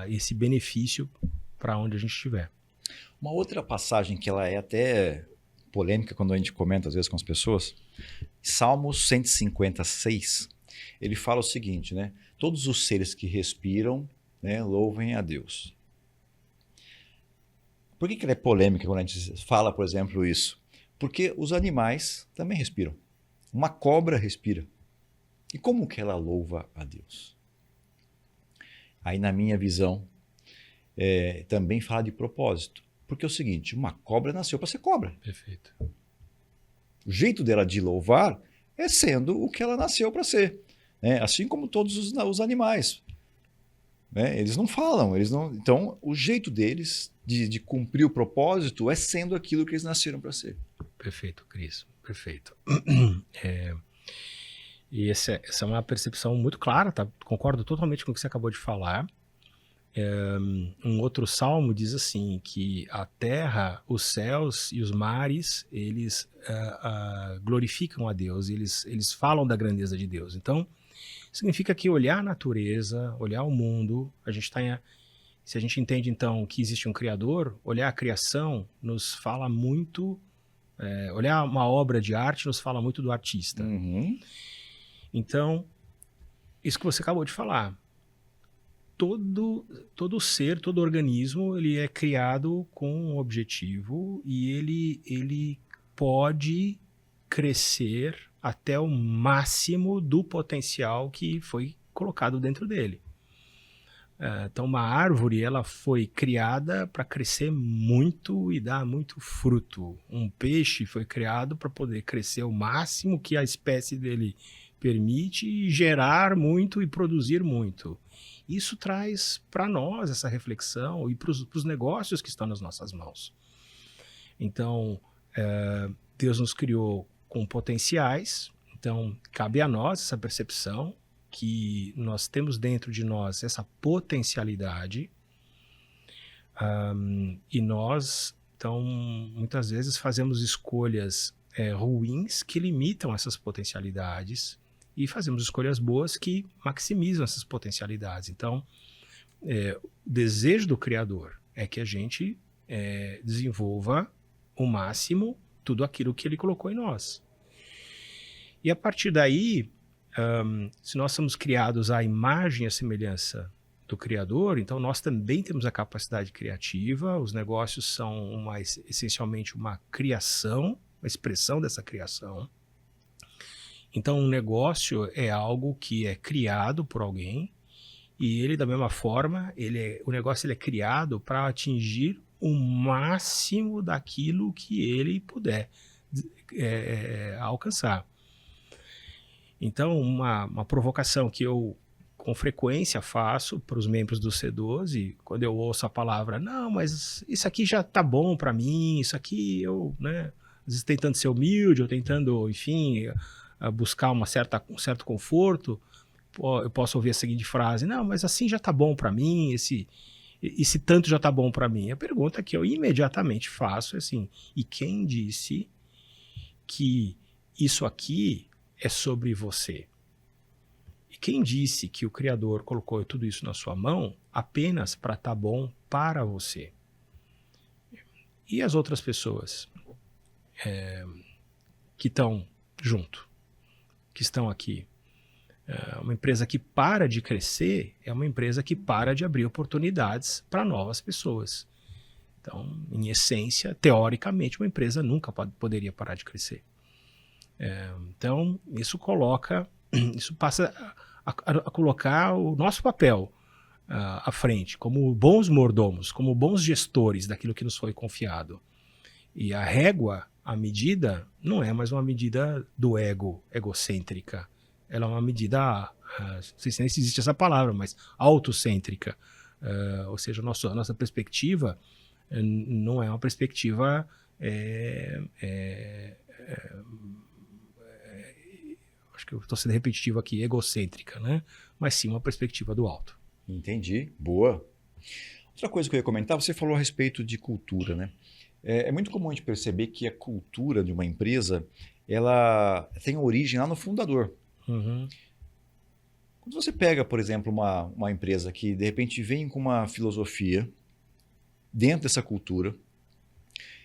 esse benefício para onde a gente estiver. Uma outra passagem que ela é até polêmica quando a gente comenta às vezes com as pessoas, Salmos 156, ele fala o seguinte, né? Todos os seres que respiram, né, louvem a Deus. Por que ela é polêmica quando a gente fala, por exemplo, isso? Porque os animais também respiram. Uma cobra respira. E como que ela louva a Deus? Aí, na minha visão, também fala de propósito. Porque é o seguinte, uma cobra nasceu para ser cobra. Perfeito. O jeito dela de louvar é sendo o que ela nasceu para ser. Né? Assim como todos os animais. Né? Eles não falam. Então, o jeito deles de cumprir o propósito é sendo aquilo que eles nasceram para ser. Perfeito, Cris. Perfeito. E essa é uma percepção muito clara, tá? Concordo totalmente com o que você acabou de falar. Um outro salmo diz assim, que a terra, os céus e os mares, eles glorificam a Deus, eles falam da grandeza de Deus. Então, significa que olhar a natureza, olhar o mundo, se a gente entende então que existe um Criador, olhar a criação nos fala muito, olhar uma obra de arte nos fala muito do artista. Uhum. Então, isso que você acabou de falar, todo ser, todo organismo, ele é criado com um objetivo e ele pode crescer até o máximo do potencial que foi colocado dentro dele. Então, uma árvore, ela foi criada para crescer muito e dar muito fruto. Um peixe foi criado para poder crescer o máximo que a espécie dele permite e gerar muito e produzir muito. Isso traz para nós essa reflexão e para os negócios que estão nas nossas mãos. Então, Deus nos criou com potenciais, então cabe a nós essa percepção que nós temos dentro de nós essa potencialidade e nós, então, muitas vezes fazemos escolhas ruins que limitam essas potencialidades e fazemos escolhas boas que maximizam essas potencialidades. Então, o desejo do Criador é que a gente desenvolva o máximo tudo aquilo que ele colocou em nós. E a partir daí, se nós somos criados à imagem e à semelhança do Criador, então nós também temos a capacidade criativa, os negócios são essencialmente uma criação, uma expressão dessa criação. Então, um negócio é algo que é criado por alguém e ele, da mesma forma, o negócio é criado para atingir o máximo daquilo que ele puder alcançar. Então, uma provocação que eu com frequência faço para os membros do C12, quando eu ouço a palavra, não, mas isso aqui já tá bom para mim, isso aqui eu, né, às vezes tentando ser humilde, ou tentando, enfim, buscar um certo conforto, eu posso ouvir a seguinte frase, não, mas assim já tá bom para mim, esse tanto já tá bom para mim. A pergunta que eu imediatamente faço é assim, e quem disse que isso aqui é sobre você? E quem disse que o Criador colocou tudo isso na sua mão apenas para estar bom para você? E as outras pessoas que estão junto, que estão aqui? Uma empresa que para de crescer é uma empresa que para de abrir oportunidades para novas pessoas. Então, em essência, teoricamente, uma empresa nunca poderia parar de crescer. Então, isso passa a colocar o nosso papel à frente, como bons mordomos, como bons gestores daquilo que nos foi confiado. E a régua, a medida, não é mais uma medida do egocêntrica. Ela é uma medida, não sei se nem existe essa palavra, mas autocêntrica. Ou seja, a nossa perspectiva não é uma perspectiva acho que eu estou sendo repetitivo aqui, egocêntrica, né? Mas sim uma perspectiva do alto. Entendi, boa. Outra coisa que eu ia comentar, você falou a respeito de cultura, né? É muito comum a gente perceber que a cultura de uma empresa, ela tem origem lá no fundador. Uhum. Quando você pega, por exemplo, uma empresa que de repente vem com uma filosofia dentro dessa cultura,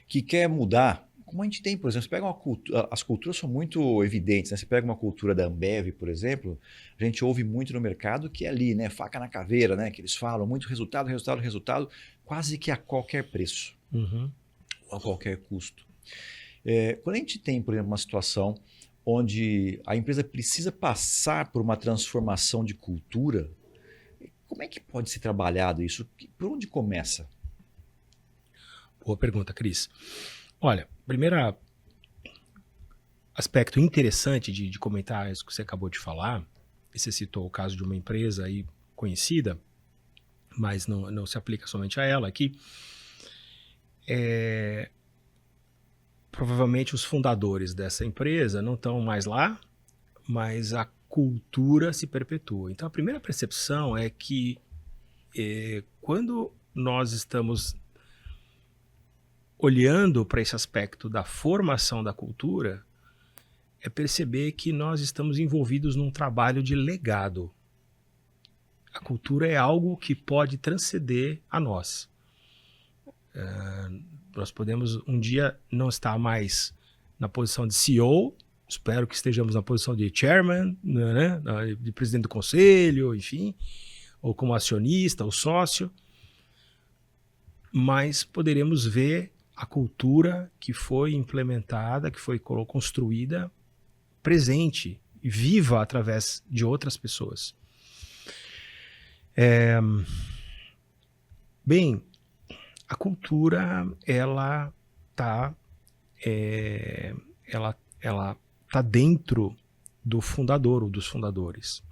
que quer mudar, como a gente tem, por exemplo, você pega uma cultura, as culturas são muito evidentes, né? Você pega uma cultura da Ambev, por exemplo, a gente ouve muito no mercado que é ali, né? Faca na caveira, né? Que eles falam muito resultado, resultado, resultado, quase que a qualquer preço, ou a qualquer custo. Quando a gente tem, por exemplo, uma situação onde a empresa precisa passar por uma transformação de cultura, como é que pode ser trabalhado isso? Por onde começa? Boa pergunta, Cris. Olha, primeiro aspecto interessante de comentar isso que você acabou de falar, e você citou o caso de uma empresa aí conhecida, mas não se aplica somente a ela aqui, provavelmente os fundadores dessa empresa não estão mais lá, mas a cultura se perpetua. Então a primeira percepção é que quando nós estamos olhando para esse aspecto da formação da cultura, é perceber que nós estamos envolvidos num trabalho de legado. A cultura é algo que pode transcender a nós. Nós podemos um dia não estar mais na posição de CEO, espero que estejamos na posição de chairman, né, de presidente do conselho, enfim, ou como acionista ou sócio, mas poderemos ver a cultura que foi implementada, que foi construída, presente e viva através de outras pessoas. Bem, a cultura ela tá dentro do fundador ou dos fundadores.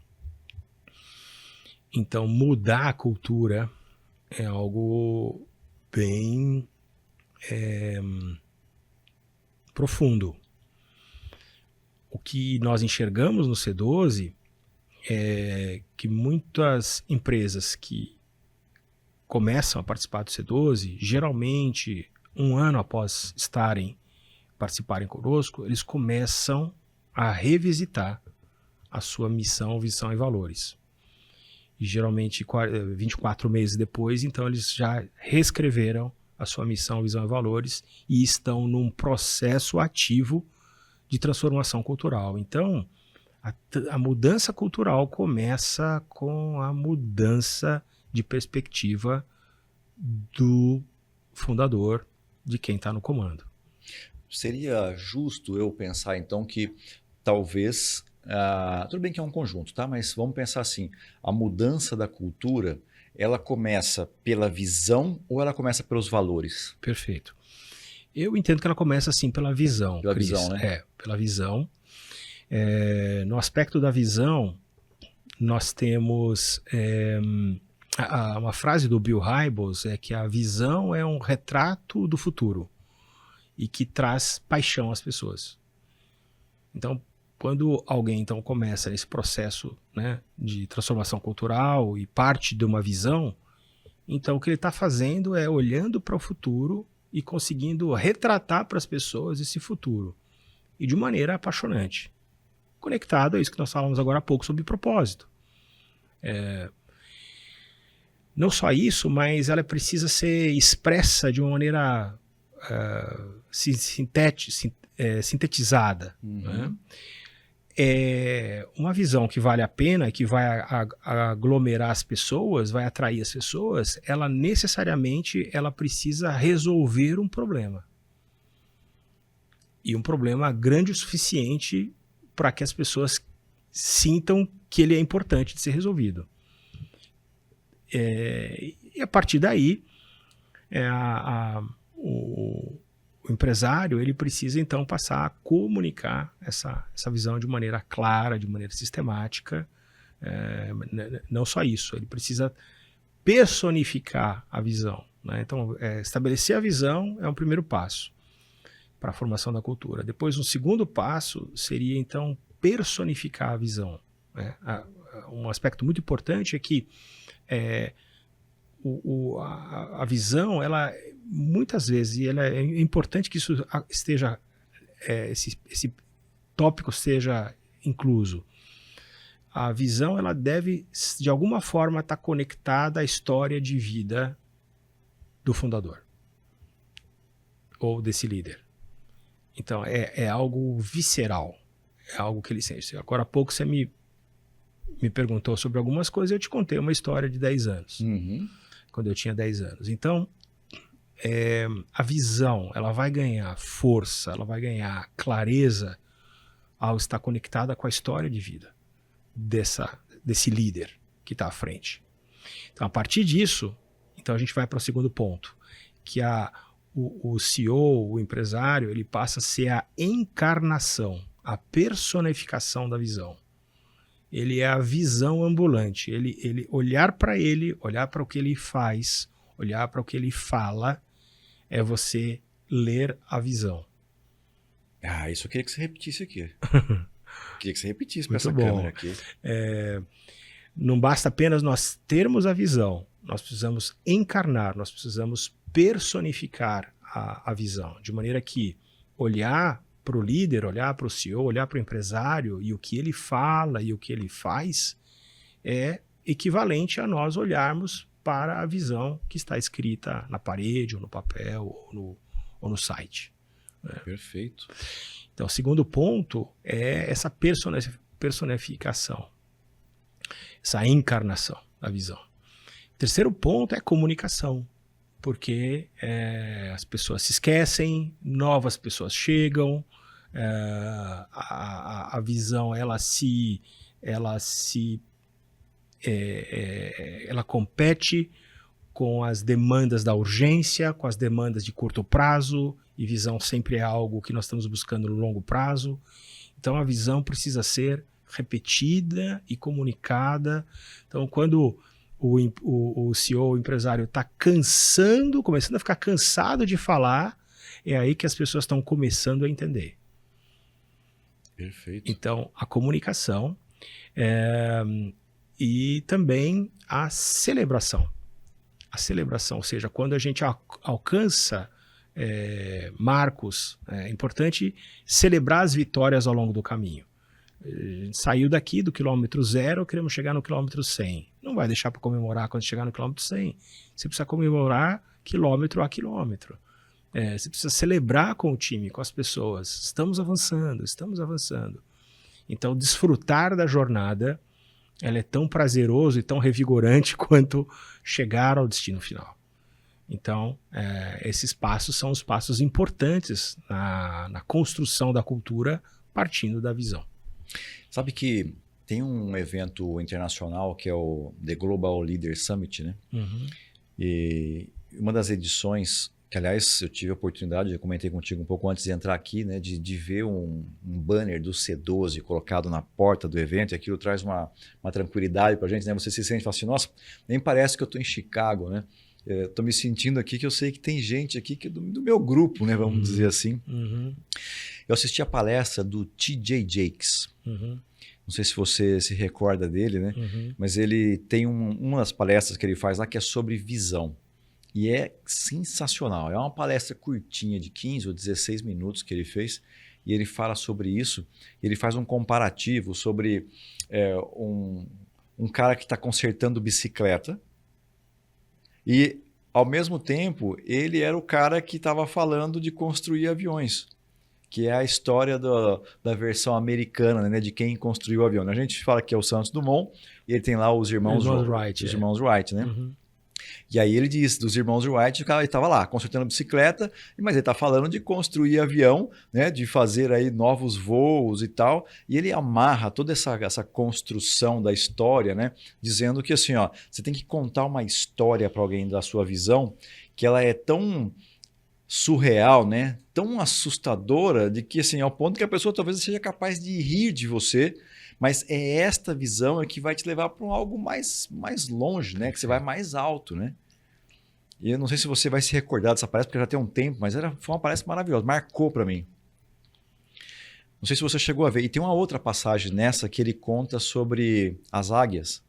Então mudar a cultura é algo bem profundo. O que nós enxergamos no C12 é que muitas empresas que começam a participar do C12, geralmente um ano após participarem conosco, eles começam a revisitar a sua missão, visão e valores. E geralmente 24 meses depois, então eles já reescreveram a sua missão, visão e valores e estão num processo ativo de transformação cultural. Então, a mudança cultural começa com a mudança de perspectiva do fundador, de quem está no comando. Seria justo eu pensar, então, que talvez... tudo bem que é um conjunto, tá? Mas vamos pensar assim, a mudança da cultura, ela começa pela visão ou ela começa pelos valores? Perfeito. Eu entendo que ela começa assim pela visão. Pela visão, né? Pela visão. No aspecto da visão, nós temos uma frase do Bill Hybels é que a visão é um retrato do futuro e que traz paixão às pessoas. Então, quando alguém então começa esse processo, né, de transformação cultural e parte de uma visão, então o que ele está fazendo é olhando para o futuro e conseguindo retratar para as pessoas esse futuro e de maneira apaixonante, conectado a isso que nós falamos agora há pouco sobre propósito. Não só isso, mas ela precisa ser expressa de uma maneira sintetizada. Né? É uma visão que vale a pena, que vai aglomerar as pessoas, vai atrair as pessoas, ela necessariamente ela precisa resolver um problema. E um problema grande o suficiente para que as pessoas sintam que ele é importante de ser resolvido. E a partir daí, o empresário ele precisa então passar a comunicar essa visão de maneira clara, de maneira sistemática. Não só isso, ele precisa personificar a visão. Né? Então, estabelecer a visão é um primeiro passo para a formação da cultura. Depois, um segundo passo seria então personificar a visão. Né? Um aspecto muito importante é que a visão, ela muitas vezes, e ela é importante que isso esteja, esse tópico seja incluso. A visão, ela deve, de alguma forma, estar conectada à história de vida do fundador ou desse líder. Então, é algo visceral, é algo que ele sente. Agora há pouco você me perguntou sobre algumas coisas, eu te contei uma história de 10 anos, quando eu tinha 10 anos. Então, a visão, ela vai ganhar força, ela vai ganhar clareza ao estar conectada com a história de vida desse líder que está à frente. Então, a partir disso, então a gente vai para o segundo ponto, que o CEO, o empresário, ele passa a ser a encarnação, a personificação da visão. Ele é a visão ambulante. Ele olhar para ele, olhar para o que ele faz, olhar para o que ele fala, é você ler a visão. Isso eu queria que você repetisse aqui. Queria que você repetisse para Muito essa bom. câmera aqui. Não basta apenas nós termos a visão, nós precisamos encarnar, nós precisamos personificar a visão, de maneira que olhar para o líder, olhar para o CEO, olhar para o empresário e o que ele fala e o que ele faz é equivalente a nós olharmos para a visão que está escrita na parede, ou no papel, ou no site. Perfeito. Então, o segundo ponto é essa personificação, essa encarnação da visão. O terceiro ponto é comunicação, porque as pessoas se esquecem, novas pessoas chegam, a visão ela compete com as demandas da urgência, com as demandas de curto prazo, e visão sempre é algo que nós estamos buscando no longo prazo. Então a visão precisa ser repetida e comunicada. Então quando o CEO, o empresário, está começando a ficar cansado de falar, é aí que as pessoas estão começando a entender. Perfeito. Então, a comunicação e também a celebração. A celebração, ou seja, quando a gente alcança marcos, é importante celebrar as vitórias ao longo do caminho. A gente saiu daqui do quilômetro 0, queremos chegar no quilômetro 100. Não vai deixar para comemorar quando chegar no quilômetro 100. Você precisa comemorar quilômetro a quilômetro. Você precisa celebrar com o time, com as pessoas. Estamos avançando, estamos avançando. Então, desfrutar da jornada, ela é tão prazeroso e tão revigorante quanto chegar ao destino final. Então, esses passos são os passos importantes na construção da cultura, partindo da visão. Sabe que tem um evento internacional que é o The Global Leader Summit, né? Uhum. E uma das edições Que, aliás, eu tive a oportunidade, eu comentei contigo um pouco antes de entrar aqui, né, de ver um banner do C12 colocado na porta do evento, e aquilo traz uma tranquilidade para a gente, né? Você se sente e fala assim, nossa, nem parece que eu estou em Chicago, né? Estou me sentindo aqui que eu sei que tem gente aqui que do meu grupo, né, vamos dizer assim. Eu assisti a palestra do T.J. Jakes. Não sei se você se recorda dele, né? Mas ele tem uma das palestras que ele faz lá que é sobre visão. E é sensacional. É uma palestra curtinha de 15 ou 16 minutos que ele fez. E ele fala sobre isso. Ele faz um comparativo sobre um cara que está consertando bicicleta. E, ao mesmo tempo, ele era o cara que estava falando de construir aviões. Que é a história da versão americana, né, de quem construiu o avião. A gente fala que é o Santos Dumont. E ele tem lá os irmãos Wright. Os irmãos Wright, né? E aí ele diz, dos irmãos Wright, o cara estava lá, consertando bicicleta, mas ele está falando de construir avião, né, de fazer aí novos voos e tal, e ele amarra toda essa construção da história, né, dizendo que assim, ó, você tem que contar uma história para alguém da sua visão, que ela é tão surreal, né, tão assustadora, de que assim, ao ponto que a pessoa talvez seja capaz de rir de você, mas é esta visão que vai te levar para algo mais longe, né? Que você vai mais alto, né? E eu não sei se você vai se recordar dessa palestra, porque já tem um tempo, mas foi uma palestra maravilhosa, marcou para mim. Não sei se você chegou a ver. E tem uma outra passagem nessa que ele conta sobre as águias,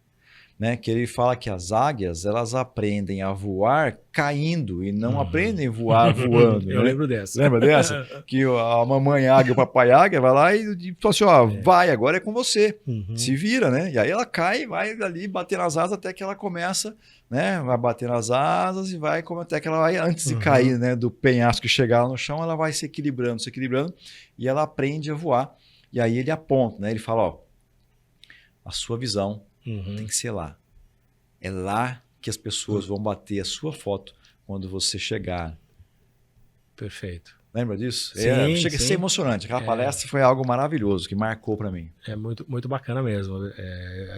né? Que ele fala que as águias, elas aprendem a voar caindo e não aprendem a voar voando. Eu né? lembro dessa. Lembra dessa? Que a mamãe águia, o papai águia vai lá e fala assim, ó, vai, agora é com você. Se vira, né? E aí ela cai, vai ali bater nas asas até que ela começa, né? Vai bater nas asas e vai até que ela vai, antes de cair, né? Do penhasco e chegar no chão, ela vai se equilibrando, e ela aprende a voar. E aí ele aponta, né? Ele fala, ó, a sua visão tem que ser lá. É lá que as pessoas vão bater a sua foto quando você chegar. Perfeito. Lembra disso? Sim, chega a ser emocionante. Aquela palestra foi algo maravilhoso, que marcou para mim. É muito, muito bacana mesmo.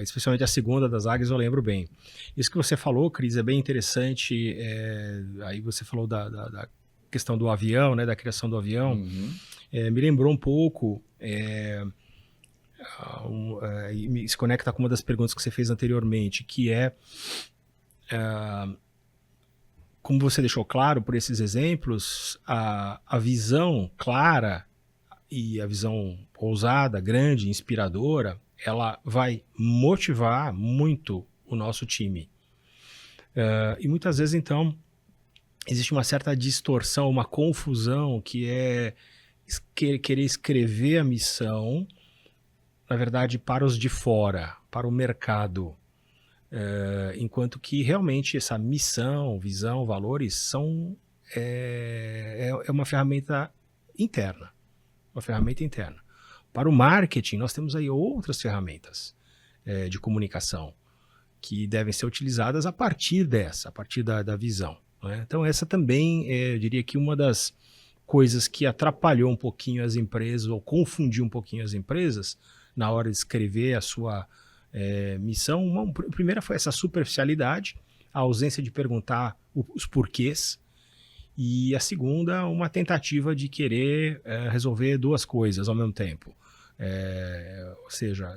Especialmente a segunda das águias eu lembro bem. Isso que você falou, Cris, é bem interessante. Aí você falou da questão do avião, né, da criação do avião. Me lembrou um pouco... e se conecta com uma das perguntas que você fez anteriormente, que como você deixou claro por esses exemplos, a visão clara e a visão ousada, grande, inspiradora, ela vai motivar muito o nosso time. E muitas vezes, então, existe uma certa distorção, uma confusão, que é querer escrever a missão, na verdade, para os de fora, para o mercado. Enquanto que realmente essa missão, visão, valores são uma ferramenta interna. Uma ferramenta interna. Para o marketing, nós temos aí outras ferramentas de comunicação que devem ser utilizadas a partir da visão. Né? Então essa também eu diria que uma das coisas que atrapalhou um pouquinho as empresas, ou confundiu um pouquinho as empresas, na hora de escrever a sua missão. A primeira foi essa superficialidade, a ausência de perguntar os porquês, e a segunda, uma tentativa de querer resolver duas coisas ao mesmo tempo. Ou seja,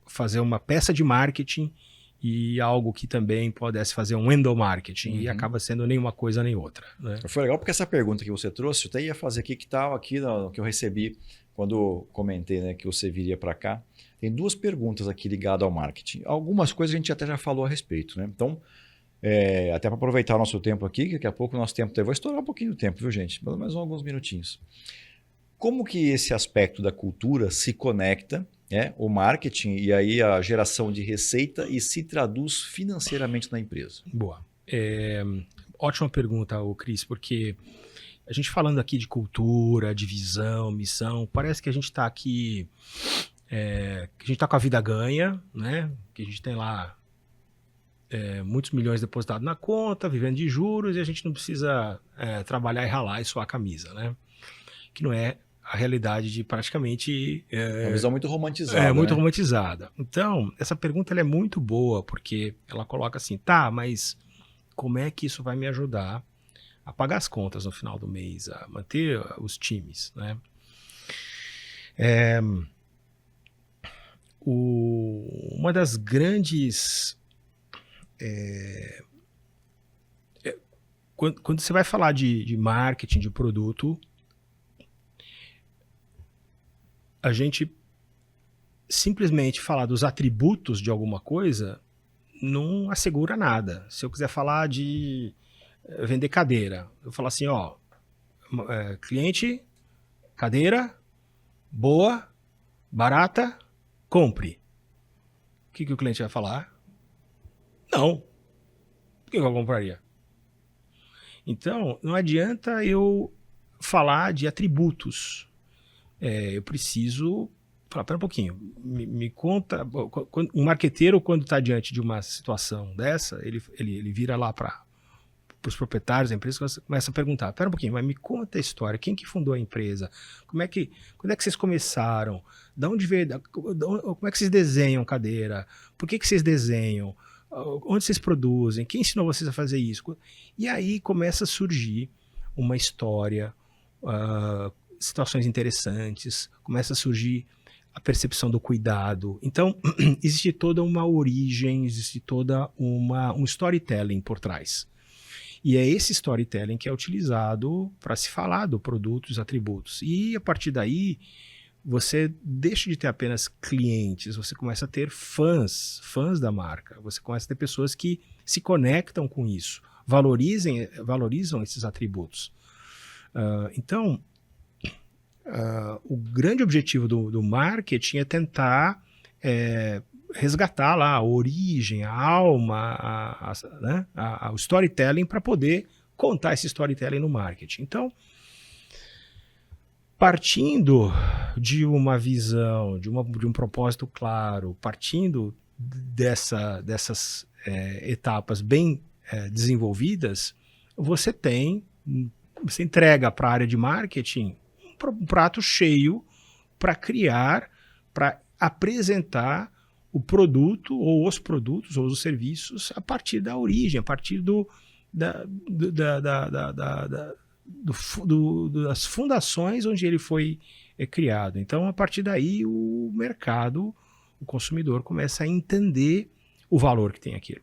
fazer uma peça de marketing e algo que também pudesse fazer um endomarketing, e acaba sendo nem uma coisa nem outra. Né? Foi legal porque essa pergunta que você trouxe, eu até ia fazer aqui, que estava aqui que eu recebi quando comentei, né, que você viria para cá. Tem duas perguntas aqui ligadas ao marketing. Algumas coisas a gente até já falou a respeito, né? Então, até para aproveitar o nosso tempo aqui, que daqui a pouco o nosso tempo... Eu vou estourar um pouquinho o tempo, viu, gente? Pelo menos alguns minutinhos. Como que esse aspecto da cultura se conecta, o marketing e aí a geração de receita, e se traduz financeiramente na empresa? Boa. Ótima pergunta, Cris, porque a gente falando aqui de cultura, de visão, missão, parece que a gente está aqui... que a gente está com a vida ganha, né? Que a gente tem lá muitos milhões depositados na conta, vivendo de juros, e a gente não precisa trabalhar e ralar e suar a camisa, né? Que não é a realidade de praticamente... Uma visão muito romantizada. Muito romantizada. Então, essa pergunta ela é muito boa, porque ela coloca assim, tá, mas como é que isso vai me ajudar a pagar as contas no final do mês, a manter os times, né? Uma das grandes... Quando você vai falar de marketing, de produto, a gente simplesmente falar dos atributos de alguma coisa não assegura nada. Se eu quiser falar de vender cadeira, eu falo assim, ó, cliente, cadeira, boa, barata, compre. O que o cliente vai falar? Não. Por que eu compraria? Então, não adianta eu falar de atributos. Eu preciso falar, pera um pouquinho, me conta. Um marqueteiro, quando está diante de uma situação dessa, ele vira lá para os proprietários da empresa, começa a perguntar, pera um pouquinho, mas me conta a história, quem que fundou a empresa? Quando é que vocês começaram? Da onde veio? Como é que vocês desenham cadeira? Por que vocês desenham? Onde vocês produzem? Quem ensinou vocês a fazer isso? E aí começa a surgir uma história, situações interessantes, começa a surgir a percepção do cuidado. Então, existe toda uma origem, existe toda um storytelling por trás. E é esse storytelling que é utilizado para se falar do produto, dos atributos. E a partir daí, você deixa de ter apenas clientes, você começa a ter fãs da marca. Você começa a ter pessoas que se conectam com isso, valorizam esses atributos. Então, o grande objetivo do marketing é tentar resgatar lá a origem, a alma, né, o storytelling para poder contar esse storytelling no marketing. Então, partindo de uma visão, de um propósito claro, partindo dessas etapas bem desenvolvidas, você entrega para a área de marketing um prato cheio para criar, para apresentar o produto ou os produtos ou os serviços a partir da origem, a partir das fundações onde ele foi criado. Então, a partir daí, o mercado, o consumidor começa a entender o valor que tem aquilo.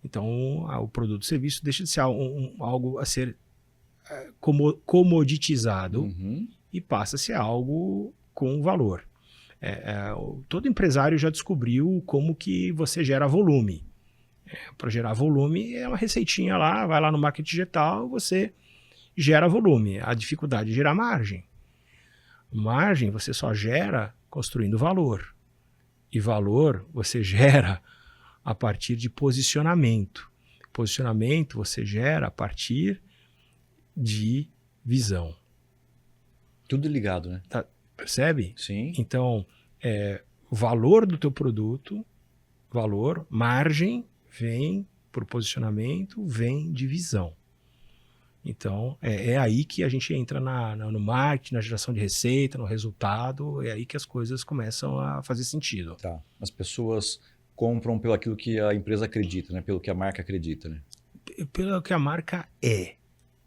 Então, o produto ou serviço deixa de ser algo a ser comoditizado e passa a ser algo com valor. Todo empresário já descobriu como que você gera volume. Para gerar volume é uma receitinha lá, vai lá no marketing digital, você gera volume. A dificuldade é gerar margem. Margem você só gera construindo valor. E valor você gera a partir de posicionamento. Posicionamento você gera a partir de visão. Tudo ligado, né? Percebe? Sim. Então, o valor do teu produto, margem, vem por posicionamento, vem de visão. Então, é aí que a gente entra no marketing, na geração de receita, no resultado, é aí que as coisas começam a fazer sentido. Tá. As pessoas compram pelo aquilo que a empresa acredita, né? Pelo que a marca acredita, né? Pelo que a marca é.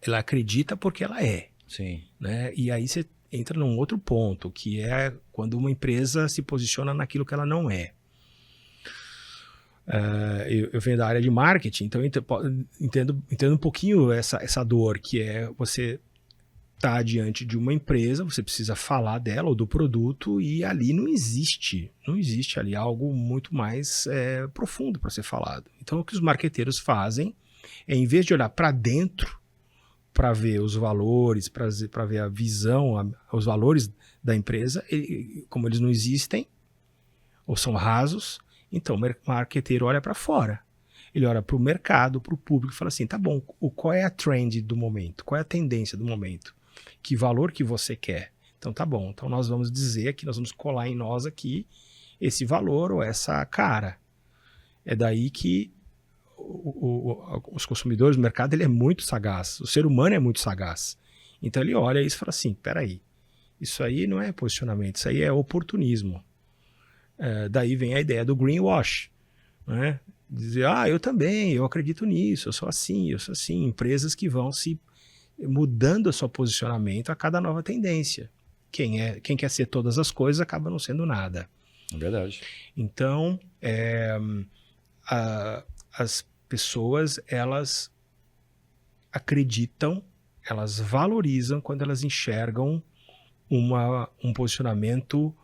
Ela acredita porque ela é. Sim. Né? E aí você entra num outro ponto, que é quando uma empresa se posiciona naquilo que ela não é. Eu venho da área de marketing, então eu entendo um pouquinho essa dor, que é você estar diante de uma empresa, você precisa falar dela ou do produto, e ali não existe ali algo muito mais profundo para ser falado. Então o que os marqueteiros fazem é, em vez de olhar para dentro, para ver os valores, para ver a visão, os valores da empresa, como eles não existem, ou são rasos, então o marqueteiro olha para fora. Ele olha para o mercado, para o público e fala assim, tá bom, qual é a trend do momento? Qual é a tendência do momento? Que valor que você quer? Então tá bom, então nós vamos dizer aqui, nós vamos colar em nós aqui esse valor ou essa cara. É daí que os consumidores do mercado, ele é muito sagaz, o ser humano é muito sagaz. Então ele olha isso e fala assim, peraí, isso aí não é posicionamento, isso aí é oportunismo. Daí vem a ideia do greenwash, né? Dizer, eu também, eu acredito nisso, eu sou assim, empresas que vão se mudando o seu posicionamento a cada nova tendência. Quem quer ser todas as coisas acaba não sendo nada. É verdade. Então, as pessoas, elas acreditam, elas valorizam quando elas enxergam um posicionamento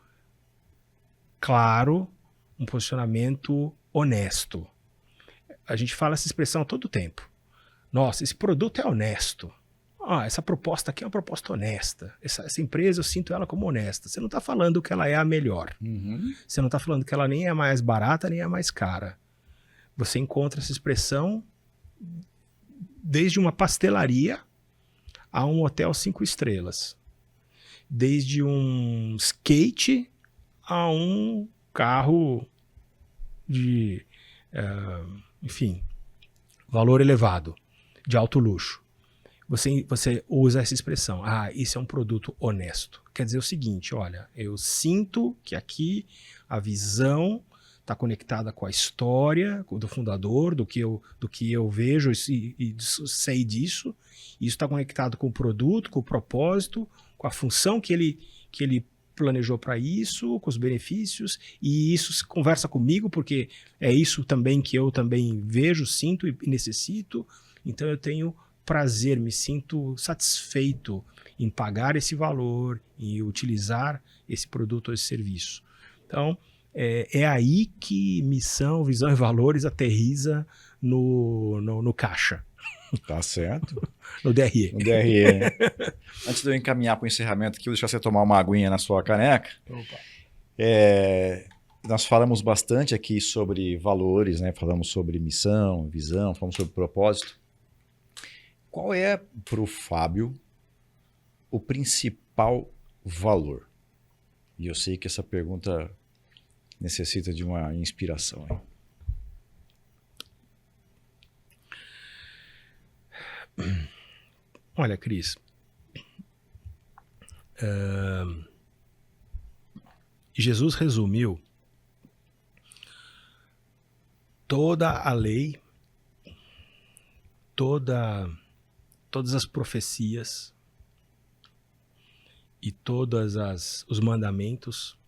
claro, um posicionamento honesto. A gente fala essa expressão todo o tempo. Nossa, esse produto é honesto. Essa proposta aqui é uma proposta honesta. Essa empresa, eu sinto ela como honesta. Você não está falando que ela é a melhor. Você não está falando que ela nem é mais barata, nem é mais cara. Você encontra essa expressão desde uma pastelaria a um hotel 5 estrelas. Desde um skate a um carro de, enfim, valor elevado, de alto luxo. Você usa essa expressão, isso é um produto honesto. Quer dizer o seguinte, olha, eu sinto que aqui a visão está conectada com a história do fundador, do que eu vejo e sei disso. Isso está conectado com o produto, com o propósito, com a função que ele planejou para isso, com os benefícios, e isso conversa comigo, porque é isso também que eu também vejo, sinto e necessito. Então eu tenho prazer, me sinto satisfeito em pagar esse valor e utilizar esse produto ou esse serviço. Então, é aí que missão, visão e valores aterriza no caixa. Tá certo. No DRE. No DRE. Antes de eu encaminhar para o encerramento aqui, vou deixar você tomar uma aguinha na sua caneca. Opa. Nós falamos bastante aqui sobre valores, né? Falamos sobre missão, visão, falamos sobre propósito. Qual é, para o Fábio, o principal valor? E eu sei que essa pergunta necessita de uma inspiração. Hein? Olha, Cris, Jesus resumiu toda a lei, todas as profecias e todos os mandamentos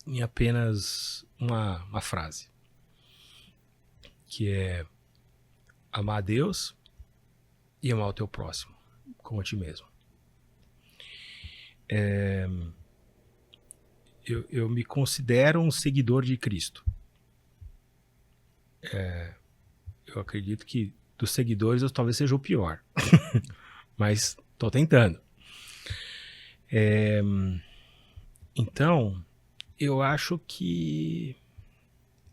em apenas uma frase, que é amar a Deus e amar o teu próximo, como a ti mesmo. Eu me considero um seguidor de Cristo. Eu acredito que dos seguidores eu talvez seja o pior, mas estou tentando. Então, eu acho que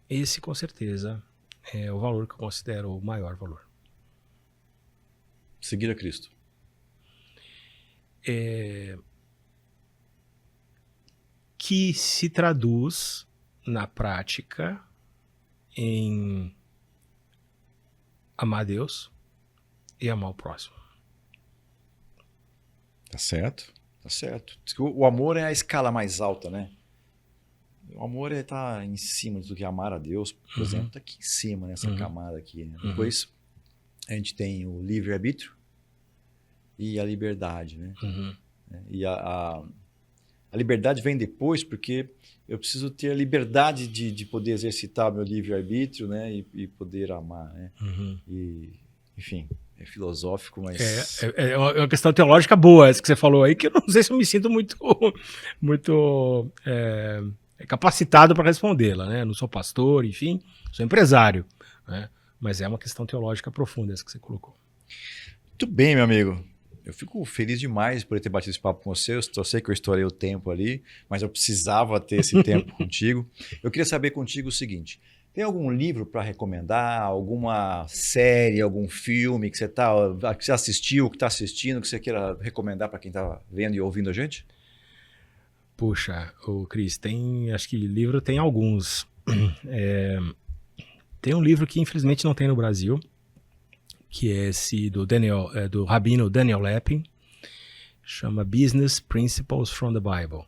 esse com certeza é o valor que eu considero o maior valor. Seguir a Cristo. Que se traduz na prática em amar a Deus e amar o próximo. Tá certo, tá certo. O amor é a escala mais alta, né? O amor tá em cima do que amar a Deus, por exemplo, tá aqui em cima, nessa camada aqui. Né? Depois a gente tem o livre-arbítrio e a liberdade, né? E a liberdade vem depois, porque eu preciso ter a liberdade de poder exercitar o meu livre-arbítrio, né? E poder amar, né? E, enfim, é filosófico, mas... É uma questão teológica boa, essa que você falou aí, que eu não sei se eu me sinto muito capacitado para respondê-la, né? Eu não sou pastor, enfim, sou empresário, né? Mas é uma questão teológica profunda essa que você colocou. Muito bem, meu amigo. Eu fico feliz demais por ter batido esse papo com você. Eu sei que eu estourei o tempo ali, mas eu precisava ter esse tempo contigo. Eu queria saber contigo o seguinte: tem algum livro para recomendar? Alguma série, algum filme que você assistiu, que está assistindo, que você queira recomendar para quem está vendo e ouvindo a gente? Puxa, Cris, acho que livro tem alguns. Tem um livro que infelizmente não tem no Brasil, que é esse do rabino Daniel Lapin, chama Business Principles from the Bible.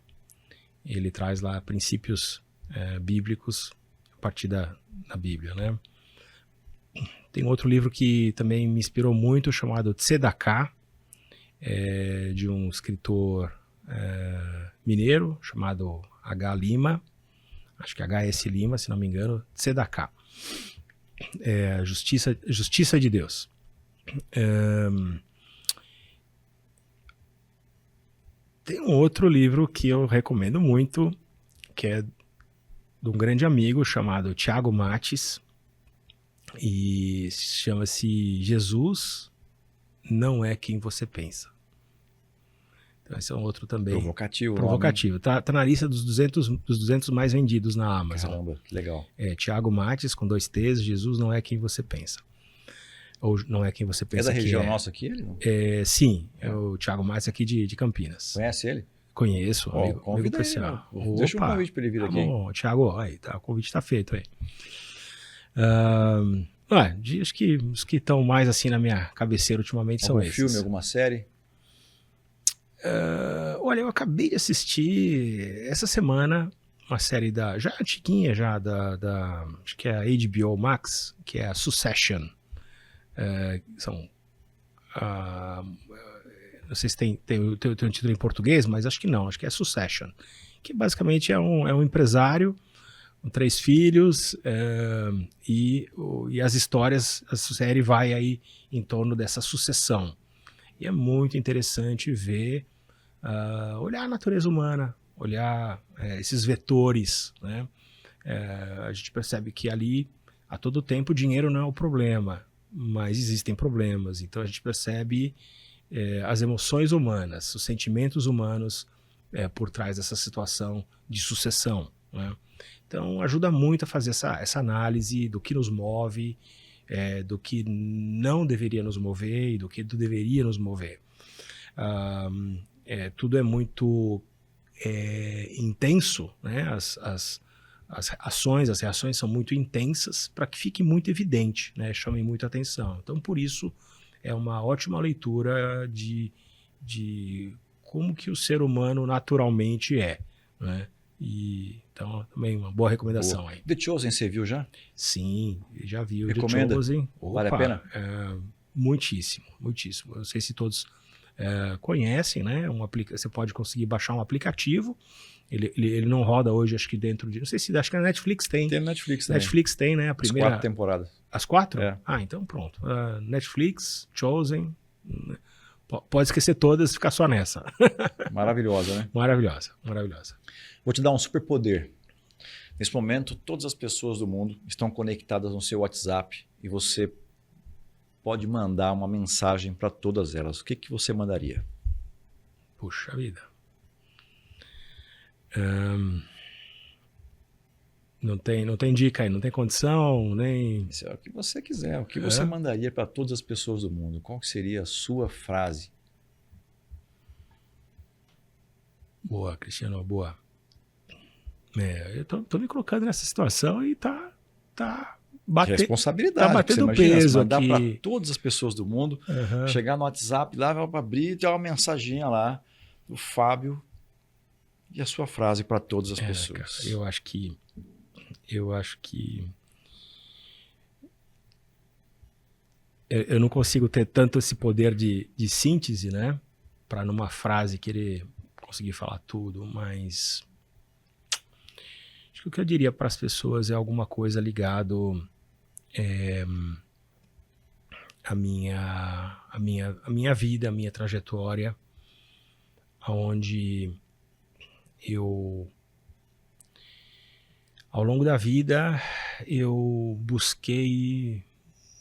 Ele traz lá princípios bíblicos a partir da Bíblia, né? Tem outro livro que também me inspirou muito, chamado Tzedakah, de um escritor mineiro, chamado H. Lima, acho que H.S. Lima, se não me engano, Tzedakah, Justiça de Deus. Tem um outro livro que eu recomendo muito, que é de um grande amigo chamado Thiago Mates, e chama-se Jesus Não É Quem Você Pensa. Então esse é um outro também. Provocativo. Tá na lista dos 200 mais vendidos na Amazon. Caramba, que legal. Thiago Mates, com 2 T's, Jesus Não É Quem Você Pensa. Ou Não É Quem Você Pensa. É da região nossa aqui, ele? Não? Sim, é o Thiago Mates aqui de Campinas. Amigo ele? Conheço, amigo especial. Deixa um convite para ele vir aqui. Bom, Thiago, aí, tá, o convite está feito aí. Acho que os que estão mais assim na minha cabeceira ultimamente são esses. Algum filme, alguma série? Olha, eu acabei de assistir essa semana uma série já antiguinha, acho que é a HBO Max, que é a Succession. Não sei se tem um título em português, mas acho que não, acho que é Succession, que basicamente é um empresário com 3 filhos, e as histórias, a série vai aí em torno dessa sucessão. E é muito interessante ver, olhar a natureza humana, olhar esses vetores, né? A gente percebe que ali, a todo tempo, o dinheiro não é o problema, mas existem problemas. Então a gente percebe as emoções humanas, os sentimentos humanos por trás dessa situação de sucessão, né? Então ajuda muito a fazer essa análise do que nos move, do que não deveria nos mover e do que deveria nos mover. Tudo é muito intenso, né? As ações, as reações são muito intensas para que fique muito evidente, né? Chamem muita atenção. Então, por isso, é uma ótima leitura de como que o ser humano naturalmente é, né? Então, também uma boa recomendação aí. The Chosen, você viu já? Sim, já vi o Recomenda? The Chosen. Vale a pena? Muitíssimo, muitíssimo. Eu não sei se todos conhecem, né? Você pode conseguir baixar um aplicativo. Ele não roda hoje, acho que dentro de... Não sei se... Acho que a Netflix tem. Tem Netflix, né? Netflix tem, né? A primeira... As 4 temporadas. As 4? É. Então pronto. Netflix, Chosen... Pode esquecer todas e ficar só nessa. Maravilhosa, né? Maravilhosa, maravilhosa. Vou te dar um superpoder. Nesse momento, todas as pessoas do mundo estão conectadas no seu WhatsApp e você pode mandar uma mensagem para todas elas. O que você mandaria? Puxa vida. Não tem dica aí, não tem condição, nem... Isso é o que você quiser. O que você mandaria para todas as pessoas do mundo? Qual que seria a sua frase? Boa, Cristiano, boa. Eu tô me colocando nessa situação e tá batendo... Responsabilidade. Tá batendo peso mandar aqui. Para todas as pessoas do mundo, chegar no WhatsApp, lá vai abrir e ter uma mensaginha lá do Fábio e a sua frase para todas as pessoas. Cara, eu acho que eu não consigo ter tanto esse poder de síntese, né? Para numa frase querer conseguir falar tudo, mas acho que o que eu diria para as pessoas é alguma coisa ligado à minha vida, à minha trajetória, onde ao longo da vida, eu busquei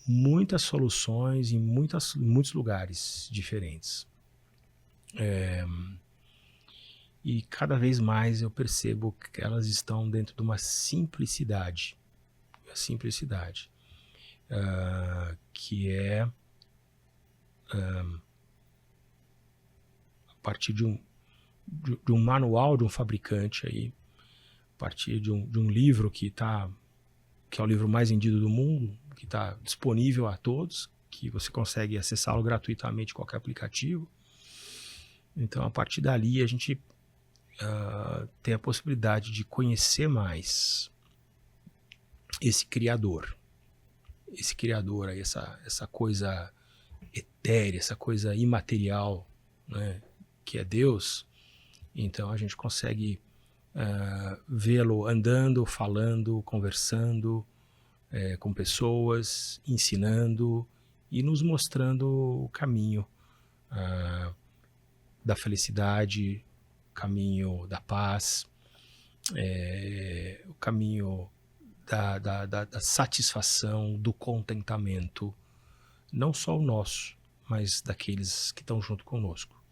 muitas soluções em muitos lugares diferentes. E cada vez mais eu percebo que elas estão dentro de uma simplicidade. Que é a partir de um manual de um fabricante aí, a partir de um livro que é o livro mais vendido do mundo, que está disponível a todos, que você consegue acessá-lo gratuitamente em qualquer aplicativo. Então, a partir dali, a gente tem a possibilidade de conhecer mais esse Criador. esse Criador aí, essa coisa etérea, essa coisa imaterial, né, que é Deus, então a gente consegue vê-lo andando, falando, conversando com pessoas, ensinando e nos mostrando o caminho da felicidade, o caminho da paz, o caminho da satisfação, do contentamento, não só o nosso, mas daqueles que estão junto conosco.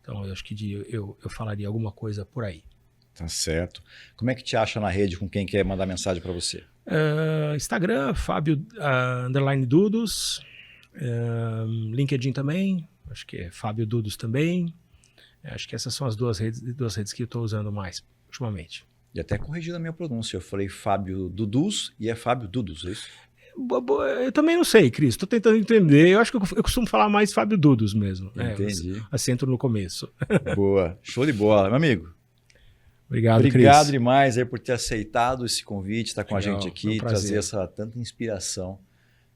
Então, eu acho que eu falaria alguma coisa por aí. Tá certo. Como é que te acha na rede com quem quer mandar mensagem para você? Instagram, Fábio _Dudos, LinkedIn também, acho que é Fábio Dudos também. Acho que essas são as duas redes que eu estou usando mais ultimamente. E até corrigindo a minha pronúncia, eu falei Fábio Dudus e é Fábio Dudos, é isso? Eu também não sei, Cris, estou tentando entender. Eu acho que eu costumo falar mais Fábio Dudos mesmo. Entendi. Acento no começo. Boa, show de bola, meu amigo. Obrigado, Cris. Obrigado demais aí por ter aceitado esse convite, estar com a gente aqui, trazer essa tanta inspiração.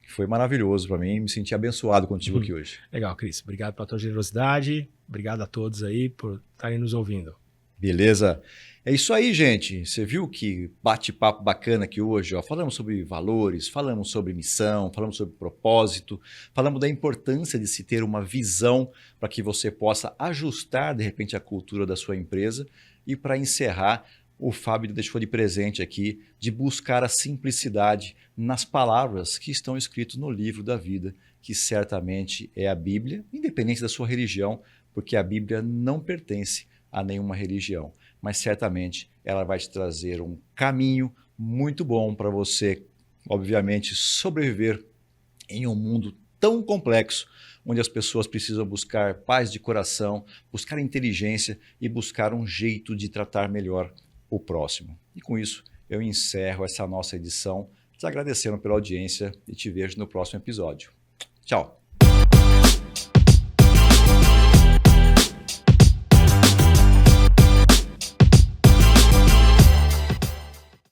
Foi maravilhoso para mim, me senti abençoado contigo aqui hoje. Legal, Cris. Obrigado pela tua generosidade. Obrigado a todos aí por estarem nos ouvindo. Beleza? É isso aí, gente. Você viu que bate-papo bacana aqui hoje, ó. Falamos sobre valores, falamos sobre missão, falamos sobre propósito, falamos da importância de se ter uma visão para que você possa ajustar, de repente, a cultura da sua empresa. E para encerrar, o Fábio deixou de presente aqui de buscar a simplicidade nas palavras que estão escritas no livro da vida, que certamente é a Bíblia, independente da sua religião, porque a Bíblia não pertence a nenhuma religião, mas certamente ela vai te trazer um caminho muito bom para você, obviamente, sobreviver em um mundo tão complexo, onde as pessoas precisam buscar paz de coração, buscar inteligência e buscar um jeito de tratar melhor o próximo. E com isso, eu encerro essa nossa edição, te agradecendo pela audiência e te vejo no próximo episódio. Tchau!